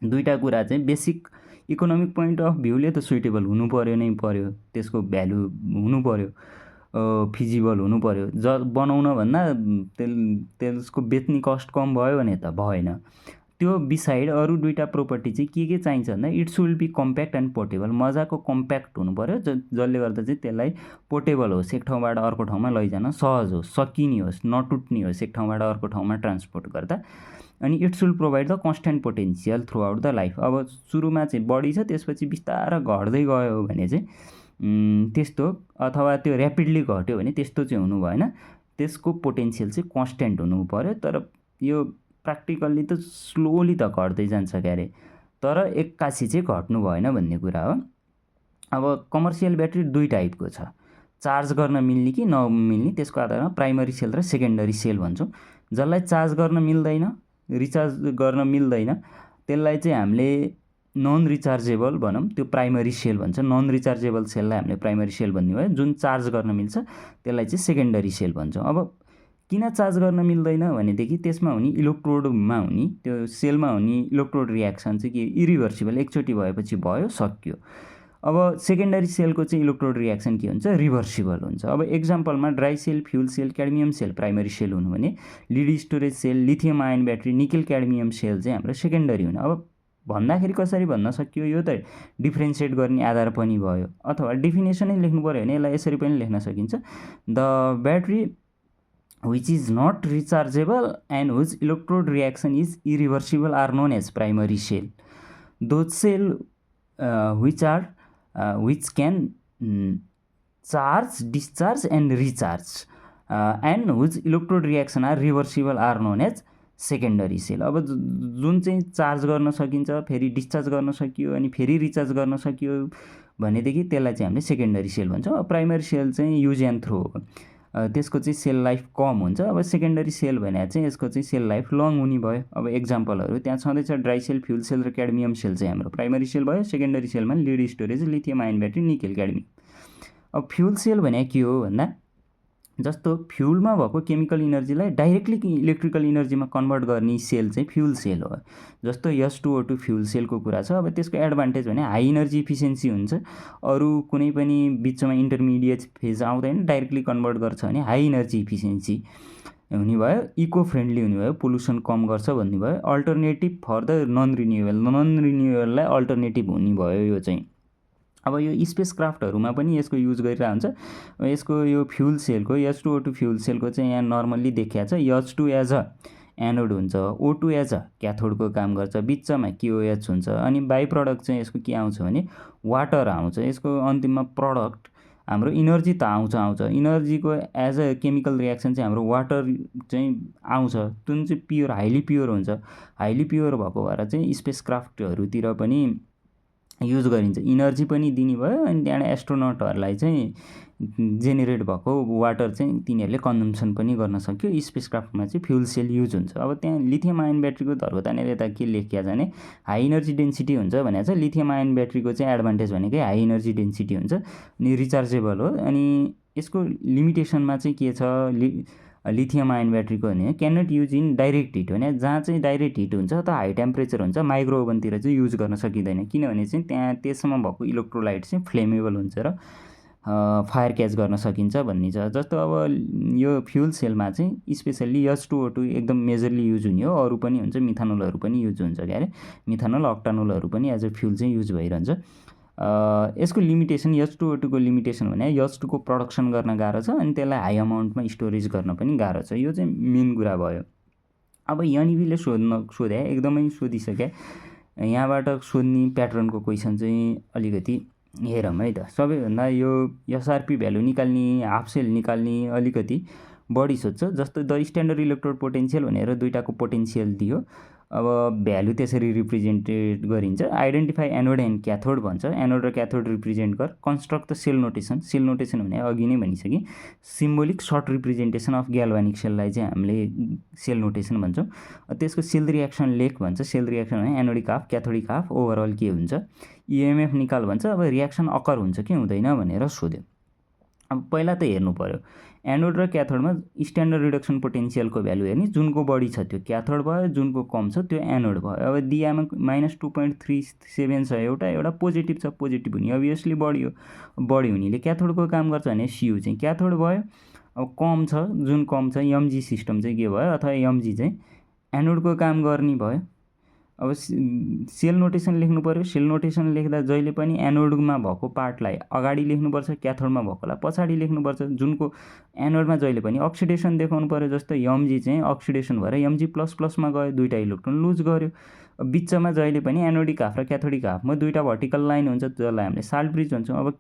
दुईटा कुरा चाहिँ बेसिक इकोनोमिक पोइन्ट अफ भ्यूले त सुइटेबल हुनु पर्यो नै पर्यो, त्यसको भ्यालु हुनु पर्यो, फिजिबल हुनु पर्यो। बनाउन भन्दा त्यसको बेच्ने कस्ट कम भयो भने त भएन। त्यो बिसाइड अरू दुईटा प्रोपर्टी चाहिँ के चाहिन्छ भन्दा it should be compact and portable. मजाको कम्प्याक्ट हुनु पर्यो, जसले गर्दा चाहिँ त्यसलाई पोर्टेबल होस्, एक ठाउँबाट अर्को ठाउँमा लैजान सहज होस्, सकिने होस्, नटुट्ने होस् एक ठाउँबाट अर्को ठाउँमा ट्रान्सपोर्ट गर्दा। अनि it should provide the constant potential through out the life. अब सुरुमा चाहिँ बढी छ, त्यसपछि बिस्तारै घट्दै गयो भने चाहिँ त्यस्तो, अथवा त्यो ऱ्यापिडली घट्यो भने त्यस्तो चाहिँ हुनु भएन। त्यसको पोटेन्सियल चाहिँ कन्स्ट्यान्ट हुनु पर्यो। तर यो प्र्याक्टिकल्ली त स्लोली त घट्दै जान्छ क्यारे, तर एक्कासी चाहिँ घट्नु भएन भन्ने कुरा हो। अब कमर्सियल ब्याट्री दुई टाइपको छ, चार्ज गर्न मिल्ने कि नमिल्ने, त्यसको आधारमा प्राइमरी सेल र सेकेन्डरी सेल भन्छौँ। जसलाई चार्ज गर्न मिल्दैन, रिचार्ज गर्न मिल्दैन, त्यसलाई चाहिँ हामीले नन रिचार्जेबल भनौँ, त्यो प्राइमरी सेल भन्छ। नन रिचार्जेबल सेललाई हामीले प्राइमरी सेल भन्ने भयो। जुन चार्ज गर्न मिल्छ त्यसलाई चाहिँ सेकेन्डरी सेल भन्छौँ। अब किन चार्ज गर्न मिल्दैन भनेदेखि त्यसमा हुने इलेक्ट्रोडमा हुने, त्यो सेलमा हुने इलेक्ट्रोड रियाक्सन चाहिँ के इरिभर्सिबल, एकचोटि भएपछि भयो, सक्यो। अब सेकेन्डरी सेलको चाहिँ इलेक्ट्रोड रियाक्सन के हुन्छ, रिभर्सिबल हुन्छ। अब एक्जाम्पलमा dry cell, fuel cell, cadmium cell primary cell हुनु भने lead storage cell, lithium ion battery, nickel cadmium cell चाहिँ हाम्रो सेकेन्डरी हुने। अब भन्दाखेरि कसरी भन्न सकियो, यो त डिफ्रेन्सिएट गर्ने आधार पनि भयो, अथवा डेफिनेसनै लेख्नु पऱ्यो भने यसलाई यसरी पनि लेख्न सकिन्छ। The battery which is not rechargeable and whose electrode reaction is irreversible are known as primary cell. Those cell which can charge, discharge and recharge and whose electrode reaction are reversible are known as secondary cell. अब जुन चाहिँ charge गर्न सकिन्छ, फेरि discharge गर्न सकियो, अनि फेरि रिचार्ज गर्न सकियो भनेदेखि त्यसलाई चाहिँ हामीले सेकेन्डरी सेल भन्छौँ। प्राइमरी सेल चाहिँ युज एन्ड थ्रो हो। त्यसको चाहिँ सेल लाइफ कम हुन्छ। अब सेकेन्डरी सेल भने चाहिँ यसको चाहिँ सेल लाइफ लङ हुने भयो। अब एक्जाम्पलहरू त्यहाँ छँदैछ ड्राई सेल, फ्युल सेल र क्याडमियम सेल चाहिँ हाम्रो प्राइमरी सेल भयो। सेकेन्डरी सेलमा lead storage, lithium ion battery, nickel, cadmium. अब फ्युल सेल भने के हो भन्दा जस्तो फ्युलमा भएको केमिकल इनर्जीलाई डाइरेक्टली इलेक्ट्रिकल इनर्जीमा कन्भर्ट गर्ने सेल चाहिँ फ्युल सेल हो। जस्तो H2O2 फ्युल सेलको कुरा छ। अब त्यसको एडभान्टेज भने हाई इनर्जी इफिसियन्सी हुन्छ। अरू कुनै पनि बिचमा इन्टरमिडिएट फेज आउँदैन, डाइरेक्टली कन्भर्ट गर्छ भने हाई इनर्जी इफिसियन्सी हुने भयो, इको फ्रेन्डली हुने भयो, पोल्युसन कम गर्छ भन्ने भयो, अल्टरनेटिभ फर द नन रिन्युएबललाई अल्टरनेटिभ हुने भयो यो चाहिँ। अब यो स्पेस क्राफ्टहरूमा पनि यसको युज गरिरहेको हुन्छ। यसको यो फ्युल सेलको H2O2 फ्युल सेलको चाहिँ यहाँ नर्मल्ली देखिया छ। H2 एज अ एनोड हुन्छ, O2 एज अ क्याथोडको काम गर्छ, बिचमा KOH हुन्छ। अनि बाई प्रडक्ट चाहिँ यसको के आउँछ भने वाटर आउँछ। यसको अन्तिममा प्रडक्ट हाम्रो इनर्जी त आउँछ। इनर्जीको एज अ केमिकल रियाक्सन चाहिँ हाम्रो वाटर चाहिँ आउँछ, जुन चाहिँ प्योर हाइली प्योर हुन्छ। हाइली प्योर भएको भएर चाहिँ स्पेस क्राफ्टहरूतिर पनि युज गरिन्छ। इनर्जी पनि दिने भयो अनि त्यहाँबाट एस्ट्रोनटहरूलाई चाहिँ जेनेरेट भएको वाटर चाहिँ तिनीहरूले कन्जम्सन पनि गर्न सक्यो। स्पेस क्राफ्टमा चाहिँ फ्युल सेल युज हुन्छ। अब त्यहाँ लिथियम आयन ब्याट्रीको धर्को तानेर यता के लेखिया जाने हाई इनर्जी डेन्सिटी हुन्छ भने चाहिँ लिथियम आयन ब्याट्रीको चाहिँ एडभान्टेज भनेकै हाई इनर्जी डेन्सिटी हुन्छ अनि रिचार्जेबल हो। अनि यसको लिमिटेसनमा चाहिँ के छ लिथियम आयन ब्याट्रीको भने can not use in direct heat भने जहाँ चाहिँ डाइरेक्ट हिट हुन्छ अथवा हाई टेम्परेचर हुन्छ माइक्रो ओभनतिर चाहिँ युज गर्न सकिँदैन, किनभने चाहिँ त्यहाँ त्यसमा भएको इलेक्ट्रोलाइट चाहिँ फ्लेमेबल हुन्छ र फायर क्याच गर्न सकिन्छ भन्ने छ। जस्तो अब यो फ्युल सेलमा चाहिँ स्पेसल्ली H2O2 एकदम मेजरली युज हुने हो। अरू पनि हुन्छ, मिथानोलहरू पनि युज हुन्छ क्यारे, मिथानोल अक्टानोलहरू पनि एज अ फ्युल चाहिँ युज भइरहन्छ। यसको लिमिटेसन H2O2 को लिमिटेसन भने H2 को प्रडक्सन गर्न गाह्रो छ अनि त्यसलाई हाई अमाउन्टमा स्टोरेज गर्न पनि गाह्रो छ। यो चाहिँ मेन कुरा भयो। अब एनइबीले सोधे एकदमै सोधिसके। यहाँबाट सोध्ने प्याटर्नको क्वेसन चाहिँ अलिकति हेरौँ है त। सबैभन्दा यो एसआरपी भ्यालु निकाल्ने, हाफ सेल निकाल्ने अलिकति बढी सोध्छ। जस्तो द स्ट्यान्डर्ड इलेक्ट्रोड पोटेन्सियल भनेर दुईटाको पोटेन्सियल दियो। अब भ्यालु त्यसरी रिप्रेजेन्टेड गरिन्छ। आइडेन्टिफाई एनोड एन्ड क्याथोड भन्छ। एनोड र क्याथोड रिप्रेजेन्ट गर। Construct the cell notation. Cell notation भने अघि नै भनिसकेँ, symbolic short representation of galvanic सेललाई चाहिँ हामीले सेल नोटेसन भन्छौँ। त्यसको सेल रियाक्सन लेख भन्छ। सेल रियाक्सन भने एनोडिक हाफ, क्याथोडिक हाफ, ओभरअल के हुन्छ, इएमएफ निकाल भन्छ। अब रियाक्सन अकर हुन्छ कि हुँदैन भनेर सोध्यो। अब पहिला त हेर्नु पऱ्यो एनोड र क्याथोडमा स्ट्यान्डर्ड रिडक्सन पोटेन्सियलको भ्यालु हेर्ने। जुनको बढी छ त्यो क्याथोड भयो, जुनको कम छ त्यो एनोड भयो। अब दियामा -2.37 छ, एउटा पोजिटिभ छ, पोजिटिभ हुने अभियसली बढी हो। बढी हुनेले क्याथोडको काम गर्छ भने सियु चाहिँ क्याथोड भयो। अब कम छ, जुन कम छ एमजी सिस्टम चाहिँ के भयो, अथवा एमजी चाहिँ एनोडको काम गर्ने भयो। अब सेल नोटेसन लेख्नु पऱ्यो। सेल नोटेसन लेख्दा जहिले पनि एनोडमा भएको पार्टलाई अगाडि लेख्नुपर्छ, क्याथोडमा भएकोलाई पछाडि लेख्नुपर्छ। जुनको एनोडमा जहिले पनि अक्सिडेसन देखाउनु पऱ्यो। जस्तो एमजी चाहिँ अक्सिडेसन भएर Mg++मा गयो, दुईवटा इलेक्ट्रोन लुज गर्यो। बिचमा जहिले पनि एनोडिक हाफ र क्याथोडिक हाफमा दुईवटा भर्टिकल लाइन हुन्छ, जसलाई हामीले साल्ट ब्रिज भन्छौँ। अब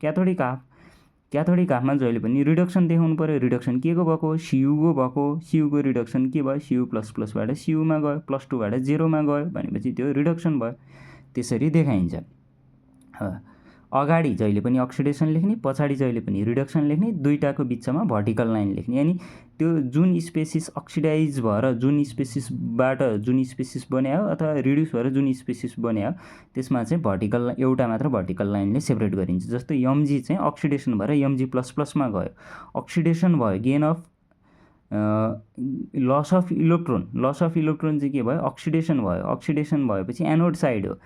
क्याथोडिक हाफमा जहिले पनि रिडक्सन देखाउनु पऱ्यो। रिडक्सन के को भएको, सियुको भएको। सियुको रिडक्सन के भयो, Cu++बाट सियुमा गयो, +2बाट 0मा गयो भनेपछि त्यो रिडक्सन भयो। त्यसरी देखाइन्छ। अगाडि जहिले पनि अक्सिडेसन लेख्ने, पछाडि जहिले पनि रिडक्सन लेख्ने, दुईटाको बिचमा भर्टिकल लाइन लेख्ने। अनि त्यो जुन स्पेसिस अक्सिडाइज भएर जुन स्पेसिसबाट जुन स्पेसिस बन्यो अथवा रिड्युस भएर जुन स्पेसिस बन्यो त्यसमा चाहिँ भर्टिकल एउटा मात्र भर्टिकल लाइनले सेपरेट गरिन्छ। जस्तो एमजी चाहिँ अक्सिडेसन भएर Mg++मा गयो, अक्सिडेसन भयो, gain of loss of electron चाहिँ के भयो, अक्सिडेसन भयो। अक्सिडेसन भएपछि एनोड साइड हो।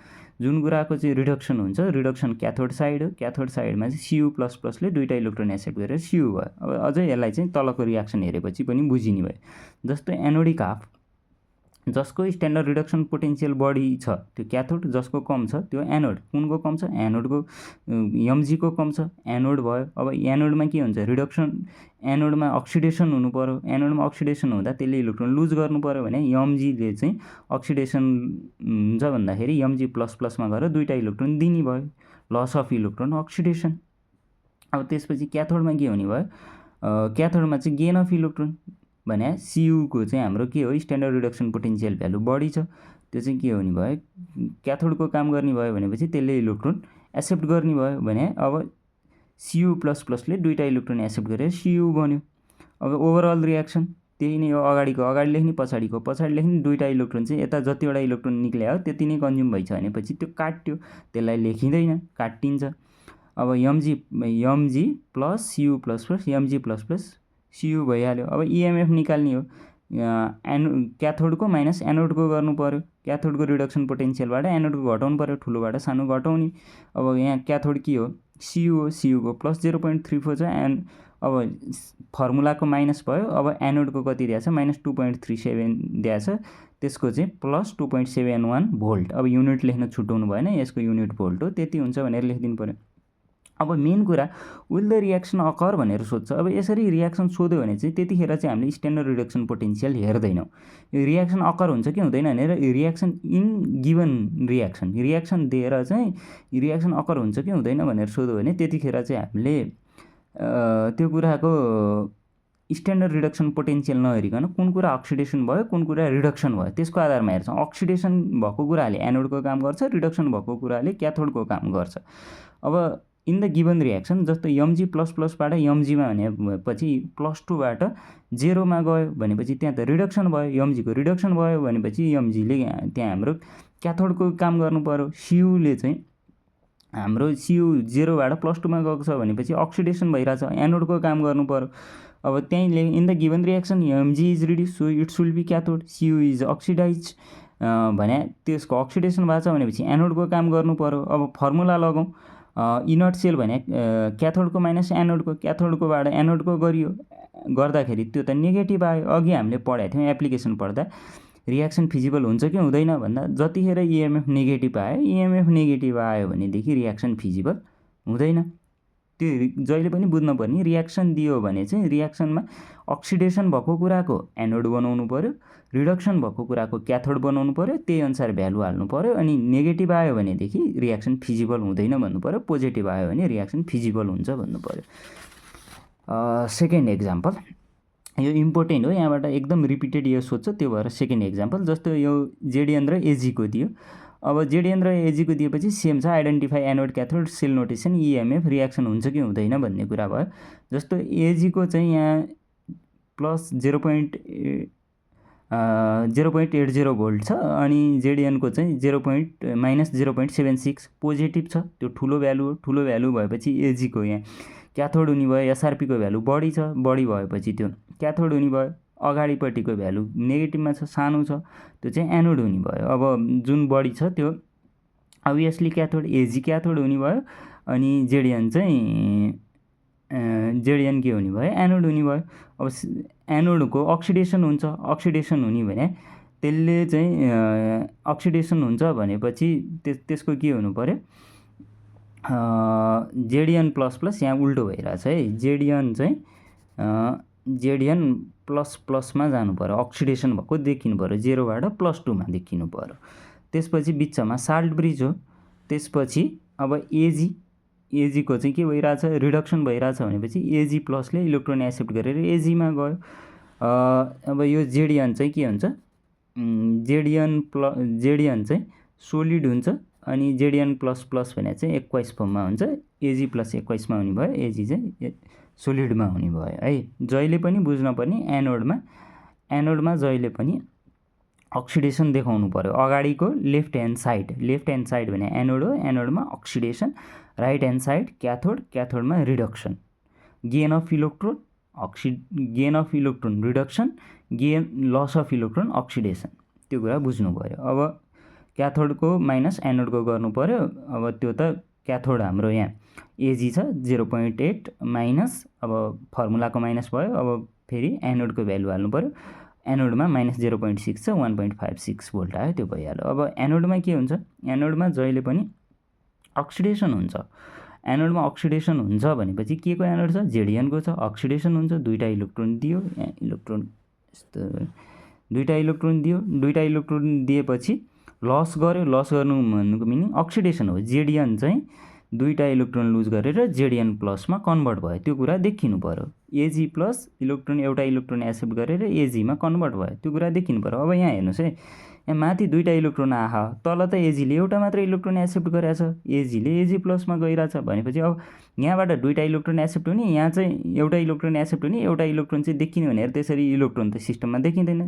जुन कुराको चाहिँ रिडक्सन हुन्छ, रिडक्सन क्याथोड साइड हो। क्याथोड साइडमा चाहिँ Cu++ले दुईवटा इलेक्ट्रोन एक्सेप्ट गरेर सियु भयो। अब अझै यसलाई चाहिँ तलको रियाक्सन हेरेपछि पनि बुझिने भयो। जस्तो एनोडिक हाफ जसको स्ट्यान्डर्ड रिडक्सन पोटेन्सियल बढी छ त्यो क्याथोड, जसको कम छ त्यो एनोड। कुनको कम छ, एनोडको। एमजीको कम छ, एनोड भयो। अब एनोडमा के हुन्छ, रिडक्सन, एनोडमा अक्सिडेसन हुनु पऱ्यो। एनोडमा अक्सिडेसन हुँदा त्यसले इलेक्ट्रोन लुज गर्नु पऱ्यो भने एमजीले चाहिँ अक्सिडेसन हुन्छ भन्दाखेरि Mg++मा गएर दुईवटा इलेक्ट्रोन दिने भयो, लस अफ इलेक्ट्रोन, अक्सिडेसन। अब त्यसपछि क्याथोडमा के हुने भयो, क्याथोडमा चाहिँ गेन अफ इलेक्ट्रोन भने सियुको चाहिँ हाम्रो के हो, स्ट्यान्डर्ड रिडक्सन पोटेन्सियल भ्यालु बढी छ, त्यो चाहिँ के हुने भयो, क्याथोडको काम गर्ने भयो भनेपछि त्यसले इलेक्ट्रोन एक्सेप्ट गर्ने भयो भने अब Cu++ले दुईवटा इलेक्ट्रोन एक्सेप्ट गरेर सियु बन्यो। अब ओभरअल रियाक्सन त्यही नै हो, अगाडि लेख्ने पछाडि लेख्ने, दुईवटा इलेक्ट्रोन चाहिँ यता जतिवटा इलेक्ट्रोन निक्ल्या हो त्यति नै कन्ज्युम भइछ भनेपछि त्यो काट्यो, त्यसलाई लेखिँदैन, काटिन्छ। अब mg plus Cu plus plus mg plus plus Cu भइहाल्यो। अब इएमएफ निकाल्ने हो, क्याथोडको माइनस एनोडको गर्नु पऱ्यो, क्याथोडको रिडक्सन पोटेन्सियलबाट एनोडको घटाउनु पऱ्यो, ठुलोबाट सानो घटाउने। अब यहाँ क्याथोड के हो, Cu हो, Cu को प्लस 0.34 छ, अब फर्मुलाको माइनस भयो। अब एनोडको कति दिएको छ, माइनस 2.37 दिएको छ, त्यसको चाहिँ प्लस 2.71 भोल्ट। अब युनिट लेख्न छुट्याउनु भएन, यसको युनिट भोल्ट हो, त्यति हुन्छ भनेर लेखिदिनु पऱ्यो। अब मेन कुरा विल द रियाक्सन अकर भनेर सोध्छ। अब यसरी रियाक्सन सोध्यो भने चाहिँ त्यतिखेर चाहिँ हामीले स्ट्यान्डर्ड रिडक्सन पोटेन्सियल हेर्दैनौँ, यो रियाक्सन अकर हुन्छ कि हुँदैन भनेर। रियाक्सन इन गिभन रियाक्सन दिएर चाहिँ रियाक्सन अकर हुन्छ कि हुँदैन भनेर सोध्यो भने त्यतिखेर चाहिँ हामीले त्यो कुराको स्ट्यान्डर्ड रिडक्सन पोटेन्सियल नहेरिकन कुन कुरा अक्सिडेसन भयो कुन कुरा रिडक्सन भयो त्यसको आधारमा हेर्छौँ। अक्सिडेसन भएको कुराले एनोडको काम गर्छ, रिडक्सन भएको कुराले क्याथोडको काम गर्छ। अब इन द गिभन रियाक्सन जस्तो mg प्लस प्लसबाट mgमा भनेपछि +2बाट 0मा गयो भनेपछि त्यहाँ त रिडक्सन भयो, mgको रिडक्सन भयो भनेपछि mgले त्यहाँ हाम्रो क्याथोडको काम गर्नु पऱ्यो। Cuले चाहिँ हाम्रो Cu 0बाट +2मा गएको छ भनेपछि अक्सिडेसन भइरहेछ, एनोडको काम गर्नु पऱ्यो। अब त्यहीँ in the given reaction mg is reduce so its will be cathode, Cu is oxidise भने त्यसको अक्सिडेसन भएको छ भनेपछि एनोडको काम गर्नु पऱ्यो। अब फर्मुला लगाउँ, इनट सेल भने क्याथोडको माइनस एनोडको, क्याथोडकोबाट एनोडको गरियो, गर्दाखेरि त्यो त नेगेटिभ आयो। अघि हामीले पढाएको थियौँ एप्लिकेसन पढ्दा रियाक्सन फिजिबल हुन्छ कि हुँदैन भन्दा जतिखेर इएमएफ नेगेटिभ आयो भनेदेखि रियाक्सन फिजिबल हुँदैन। त्यो जहिले पनि बुझ्नुपर्ने, रियाक्सन दियो भने चाहिँ रियाक्सनमा अक्सिडेसन भएको कुराको एनोड बनाउनु पऱ्यो, रिडक्सन भएको कुराको क्याथोड बनाउनु पऱ्यो, त्यही अनुसार भ्यालु हाल्नु पऱ्यो। अनि नेगेटिभ आयो भनेदेखि रियाक्सन फिजिबल हुँदैन भन्नु पऱ्यो, पोजिटिभ आयो भने रियाक्सन फिजिबल हुन्छ भन्नु पऱ्यो। सेकेन्ड एक्जाम्पल, यो इम्पोर्टेन्ट हो, यहाँबाट एकदम रिपिटेड यो सोध्छ, त्यो भएर सेकेन्ड एक्जाम्पल जस्तो यो जेडिएन र एजीको दियो। अब जेडिएन र एजीको दिएपछि सेम छ, identify anode cathode cell notation EMF reaction हुन्छ कि हुँदैन भन्ने कुरा भयो। जस्तो एजीको चाहिँ यहाँ प्लस 0.80 भोल्ट छ अनि जेडिएनको चाहिँ माइनस 0.76 पोजिटिभ छ, त्यो ठुलो भ्यालु हो। ठुलो भ्यालु भएपछि एजीको यहाँ क्याथोड हुने भयो, एसआरपीको भ्यालु बढी छ, बढी भएपछि त्यो क्याथोड हुने भयो। अगाडिपट्टिको भ्यालु नेगेटिभमा छ, सानो छ, त्यो चाहिँ एनोड हुने भयो। अब जुन बढी छ त्यो अभियसली क्याथोड, एजी क्याथोड हुने भयो। अनि जेडिएन के हुने भयो, एनोड हुने भयो। अब एनोडको अक्सिडेसन हुन्छ, अक्सिडेसन हुने भने त्यसले चाहिँ अक्सिडेसन हुन्छ भनेपछि त्यसको के हुनु पऱ्यो, जेडिएन प्लस प्लस, यहाँ उल्टो भइरहेछ है, जेडिएन प्लस प्लसमा जानु पऱ्यो, अक्सिडेसन भएको देखिनु पऱ्यो, 0बाट +2मा देखिनु पऱ्यो। त्यसपछि बिचमा साल्ट ब्रिज हो। त्यसपछि अब एजीको चाहिँ के भइरहेछ, रिडक्सन भइरहेछ भनेपछि एजी प्लसले इलेक्ट्रोन एक्सेप्ट गरेर एजीमा गयो। अब यो जेडिएन चाहिँ के हुन्छ, जेडिएन चाहिँ सोलिड हुन्छ अनि जेडिएन प्लस प्लस भने चाहिँ 21 फर्ममा हुन्छ, एजी प्लस 21मा हुने भयो, एजी चाहिँ सोलिडमा हुने भयो है। जहिले पनि बुझ्नुपर्ने एनोडमा जहिले पनि अक्सिडेसन देखाउनु पऱ्यो। अगाडिको लेफ्ट ह्यान्ड साइड भने एनोड हो, एनोडमा अक्सिडेसन, राइट ह्यान्ड साइड क्याथोडमा reduction. Gain of electron reduction, loss of electron oxidation, त्यो कुरा बुझ्नु पऱ्यो। अब क्याथोडको माइनस एनोडको गर्नु पऱ्यो। अब त्यो त क्याथोड हाम्रो यहाँ एजी छ 0.8 माइनस, अब फर्मुलाको माइनस भयो। अब फेरि एनोडको भ्यालु हाल्नु पऱ्यो, एनोडमा माइनस 0.6 छ, 1.56 भोल्ट आयो, त्यो भइहाल्यो। अब एनोडमा के हुन्छ, एनोडमा जहिले पनि अक्सिडेसन हुन्छ। एनोडमा अक्सिडेसन हुन्छ भनेपछि के को एनोड छ, जेडिएनको छ, अक्सिडेसन हुन्छ, दुईवटा इलेक्ट्रोन दियो, दुईवटा इलेक्ट्रोन दिएपछि लस गर्यो। लस गर्नु भन्नुको मिनिङ अक्सिडेसन हो। जेडिएन चाहिँ दुईवटा इलेक्ट्रोन लुज गरेर जेडिएन प्लसमा कन्भर्ट भयो, त्यो कुरा देखिनु पऱ्यो। एजी प्लस इलेक्ट्रोन एउटा इलेक्ट्रोन एक्सेप्ट गरेर एजीमा कन्भर्ट भयो, त्यो कुरा देखिनु पर्यो। अब यहाँ हेर्नुहोस् है, यहाँ माथि दुईवटा इलेक्ट्रोन आह, तल त एजीले एउटा मात्र इलेक्ट्रोन एक्सेप्ट गरेछ, एजीले एजी प्लसमा गइरहेछ भनेपछि अब यहाँबाट दुईवटा इलेक्ट्रोन एक्सेप्ट हुने, यहाँ चाहिँ एउटा इलेक्ट्रोन एक्सेप्ट हुने, एउटा इलेक्ट्रोन चाहिँ देखिने भनेर त्यसरी इलेक्ट्रोन त सिस्टममा देखिँदैन।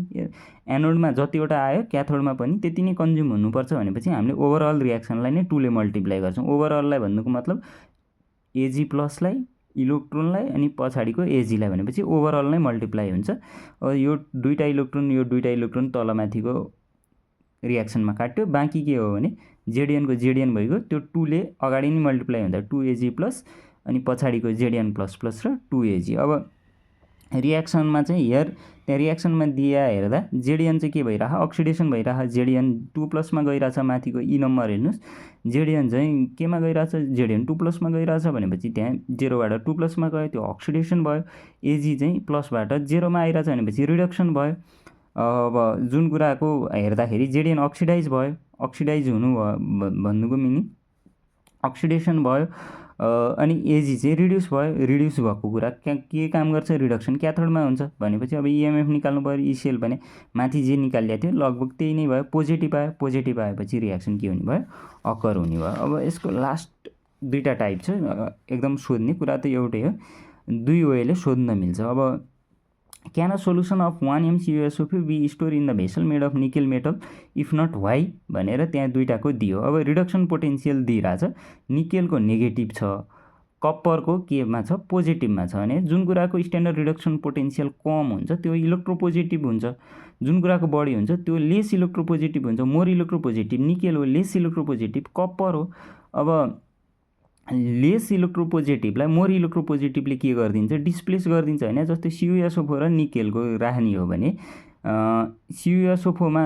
एनोडमा जतिवटा आयो क्याथोडमा पनि त्यति नै कन्ज्युम हुनुपर्छ भनेपछि हामीले ओभरअल रियाक्सनलाई नै 2ले मल्टिप्लाई गर्छौँ। ओभरअललाई भन्नुको मतलब एजी प्लसलाई इलेक्ट्रोनलाई अनि पछाडिको एजीलाई भनेपछि ओभरअल नै मल्टिप्लाई हुन्छ। अब यो दुईवटा इलेक्ट्रोन तलमाथिको रियाक्सनमा काट्यो, बाँकी के हो भने जेडिएनको जेडिएन भइगयो, त्यो 2ले अगाडि नै मल्टिप्लाई हुँदा 2AG प्लस अनि पछाडिको जेडिएन प्लस प्लस र 2AG। अब रियाक्सनमा चाहिँ त्यहाँ रियाक्सनमा दिया हेर्दा जेडिएन चाहिँ के भइरह, अक्सिडेसन भइरह, जेडिएन 2+ गइरहेछ, माथिको ई नम्बर हेर्नुहोस्, जेडिएन चाहिँ केमा गइरहेछ, जेडिएन 2+ गइरहेछ भनेपछि त्यहाँ 0बाट 2+ गयो, त्यो अक्सिडेसन भयो। एजी चाहिँ प्लसबाट 0मा आइरहेछ भनेपछि रिडक्सन भयो। अब जुन कुराको हेर्दाखेरि जेडिएन अक्सिडाइज भयो, अक्सिडाइज हुनु भन्नुको मिनिङ अक्सिडेसन भयो, अनि एजी चाहिँ रिड्युस भयो। रिड्युस भएको कुरा के काम गर्छ, रिडक्सन क्याथोडमा हुन्छ भनेपछि अब इएमएफ निकाल्नु पऱ्यो। ई सेल भने माथि जे निकालिएको थियो लगभग त्यही नै भयो, पोजिटिभ आयो, पोजिटिभ आएपछि रियाक्सन के हुने भयो, अकर हुने भयो। अब यसको लास्ट दुईवटा टाइप छ, एकदम सोध्ने कुरा त एउटै हो, दुई वेले सोध्न मिल्छ। अब can a solution of 1 MCuSO4 be store in the vessel made of nickel metal if not why भनेर त्यहाँ दुईवटाको दियो। अब रिडक्सन पोटेन्सियल दिइरहेछ, निकेलको नेगेटिभ छ, कप्परको केमा छ, पोजिटिभमा छ भने जुन कुराको स्ट्यान्डर्ड रिडक्सन पोटेन्सियल कम हुन्छ त्यो इलेक्ट्रोपोजिटिभ हुन्छ, जुन कुराको बढी हुन्छ त्यो लेस इलेक्ट्रोपोजिटिभ हुन्छ। मोर इलेक्ट्रोपोजिटिभ निकेल हो, लेस इलेक्ट्रोपोजिटिभ कप्पर हो। अब लेस इलेक्ट्रोपोजिटिभलाई मोर इलेक्ट्रोपोजिटिभले के गरिदिन्छ, डिस्प्लेस गरिदिन्छ होइन। जस्तै CuSO4 र निकेलको राख्ने हो भने CuSO4मा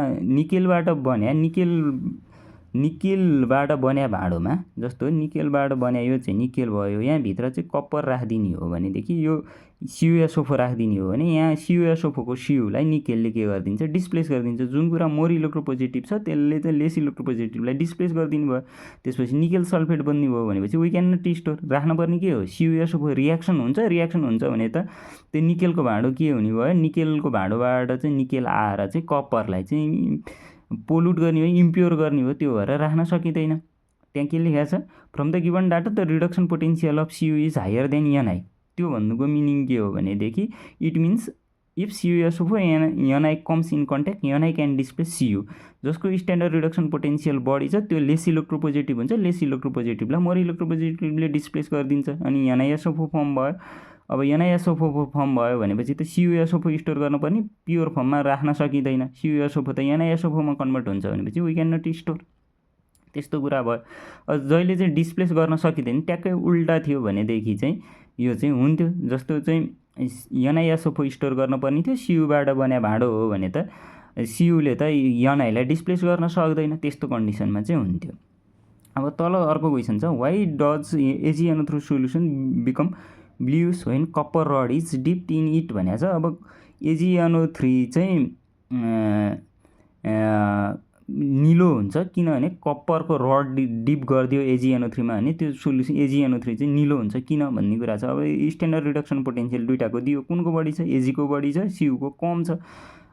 निकेलबाट बन्या भाँडोमा, जस्तो निकेलबाट बन्या यो चाहिँ निकेल भयो, यहाँभित्र चाहिँ कप्पर राखिदिने हो भनेदेखि यो CuSO4 राखिदिने हो भने यहाँ CuSO4 को Cuलाई निकेलले के गरिदिन्छ, डिस्प्लेस गरिदिन्छ। जुन कुरा मोर इलेक्ट्रोपोजिटिभ छ त्यसले चाहिँ लेस इलेक्ट्रोपोजिटिभलाई डिस्प्लेस गरिदिनु भयो, त्यसपछि निकेल सल्फेट बन्ने भयो भनेपछि वी क्यान नट स्टोर। राख्नुपर्ने के हो, CuSO4 रियाक्सन हुन्छ भने त त्यो निकेलको भाँडो के हुने भयो, निकेलको भाँडोबाट चाहिँ निकेल आएर चाहिँ कप्परलाई चाहिँ पोल्युट गर्ने हो, इम्प्योर गर्ने हो, त्यो भएर राख्न सकिँदैन। त्यहाँ के लेखेको छ, from the given data the reduction potential of Cu is higher than Ni। त्यो भन्नुको मिनिङ के हो भनेदेखि it means if CuSO4 Ni comes in contact Ni can displace Cu। जसको स्ट्यान्डर्ड रिडक्सन पोटेन्सियल बढी छ त्यो लेस इलेक्ट्रोपोजिटिभ हुन्छ, लेस इलेक्ट्रोपोजिटिभलाई मोर इलेक्ट्रोपोजिटिभले डिस्प्लेस गरिदिन्छ अनि NiSO4 फर्म भयो। अब NiSO4 फर्म भयो भनेपछि त CuSO4 स्टोर गर्नुपर्ने प्योर फर्ममा राख्न सकिँदैन, CuSO4 त NiSO4मा कन्भर्ट हुन्छ भनेपछि वी क्यान नट स्टोर, त्यस्तो कुरा भयो। जहिले चाहिँ डिस्प्लेस गर्न सकिँदैन, ट्याक्कै उल्टा थियो भनेदेखि चाहिँ यो चाहिँ हुन्थ्यो। जस्तो चाहिँ NiSO4 स्टोर गर्नुपर्ने थियो, Cuबाट बन्या भाँडो हो भने त Cuले त Niलाई डिस्प्लेस गर्न सक्दैन, त्यस्तो कन्डिसनमा चाहिँ हुन्थ्यो। अब तल अर्को क्वेसन छ, why does AgNO3 solution become bluish when copper rod is dipped in it भनेको छ। अब AgNO3 चाहिँ निलो हुन्छ किनभने कप्परको रड डिप गरिदियो AgNO3मा भने त्यो सोल्युसन AgNO3 चाहिँ निलो हुन्छ किन भन्ने कुरा छ। अब स्ट्यान्डर्ड रिडक्सन पोटेन्सियल दुईटाको दियो, कुनको बढी छ, एजीको बढी छ, Cuको कम छ।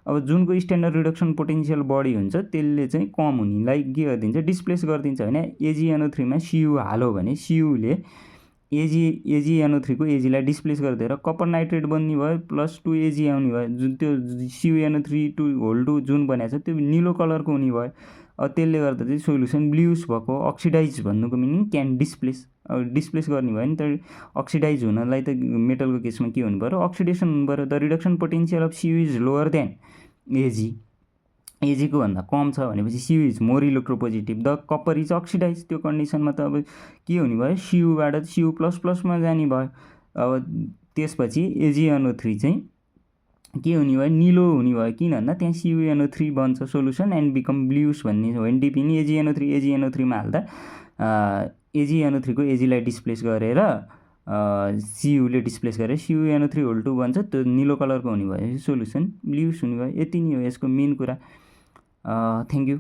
अब जुनको स्ट्यान्डर्ड रिडक्सन पोटेन्सियल बढी हुन्छ त्यसले चाहिँ कम हुनेलाई के गरिदिन्छ, डिस्प्लेस गरिदिन्छ होइन। AgNO3मा Cu हाल्यो भने Cuले AgNO3 को एजीलाई डिस्प्लेस गरिदिएर कप्पर नाइट्रेट बन्ने भयो, प्लस 2Ag आउने भयो। जुन त्यो CuNO3 जुन बनाएको छ त्यो निलो कलरको हुने भयो। अब त्यसले गर्दा चाहिँ सोल्युसन ब्लुइश भएको, अक्सिडाइज भन्नुको मिनिङ क्यान डिस्प्लेस। अब डिस्प्लेस गर्ने भयो नि त, अक्सिडाइज हुनलाई त मेटलको केसमा के हुनु पऱ्यो, अक्सिडेसन हुनु पऱ्यो। The reduction potential of Cu is lower than एजीको भन्दा कम छ भनेपछि Cu is more electropositive, the copper is oxidise. त्यो कन्डिसनमा त अब के हुने भयो, Cuबाट Cu++मा जाने भयो। अब त्यसपछि AgNO3 चाहिँ के हुने भयो, निलो हुने भयो, किन भन्दा त्यहाँ CuNO3 बन्छ सोल्युसन एन्ड बिकम ब्लुइश भन्ने वेन डिप इन AgNO3मा हाल्दा AgNO3 को एजीलाई डिस्प्लेस गरेर Cuले डिस्प्लेस गरेर CuNO3 बन्छ, त्यो निलो कलरको हुने भयो, सोल्युसन ब्लुइश हुने भयो। यति नै हो यसको मेन कुरा। Thank you.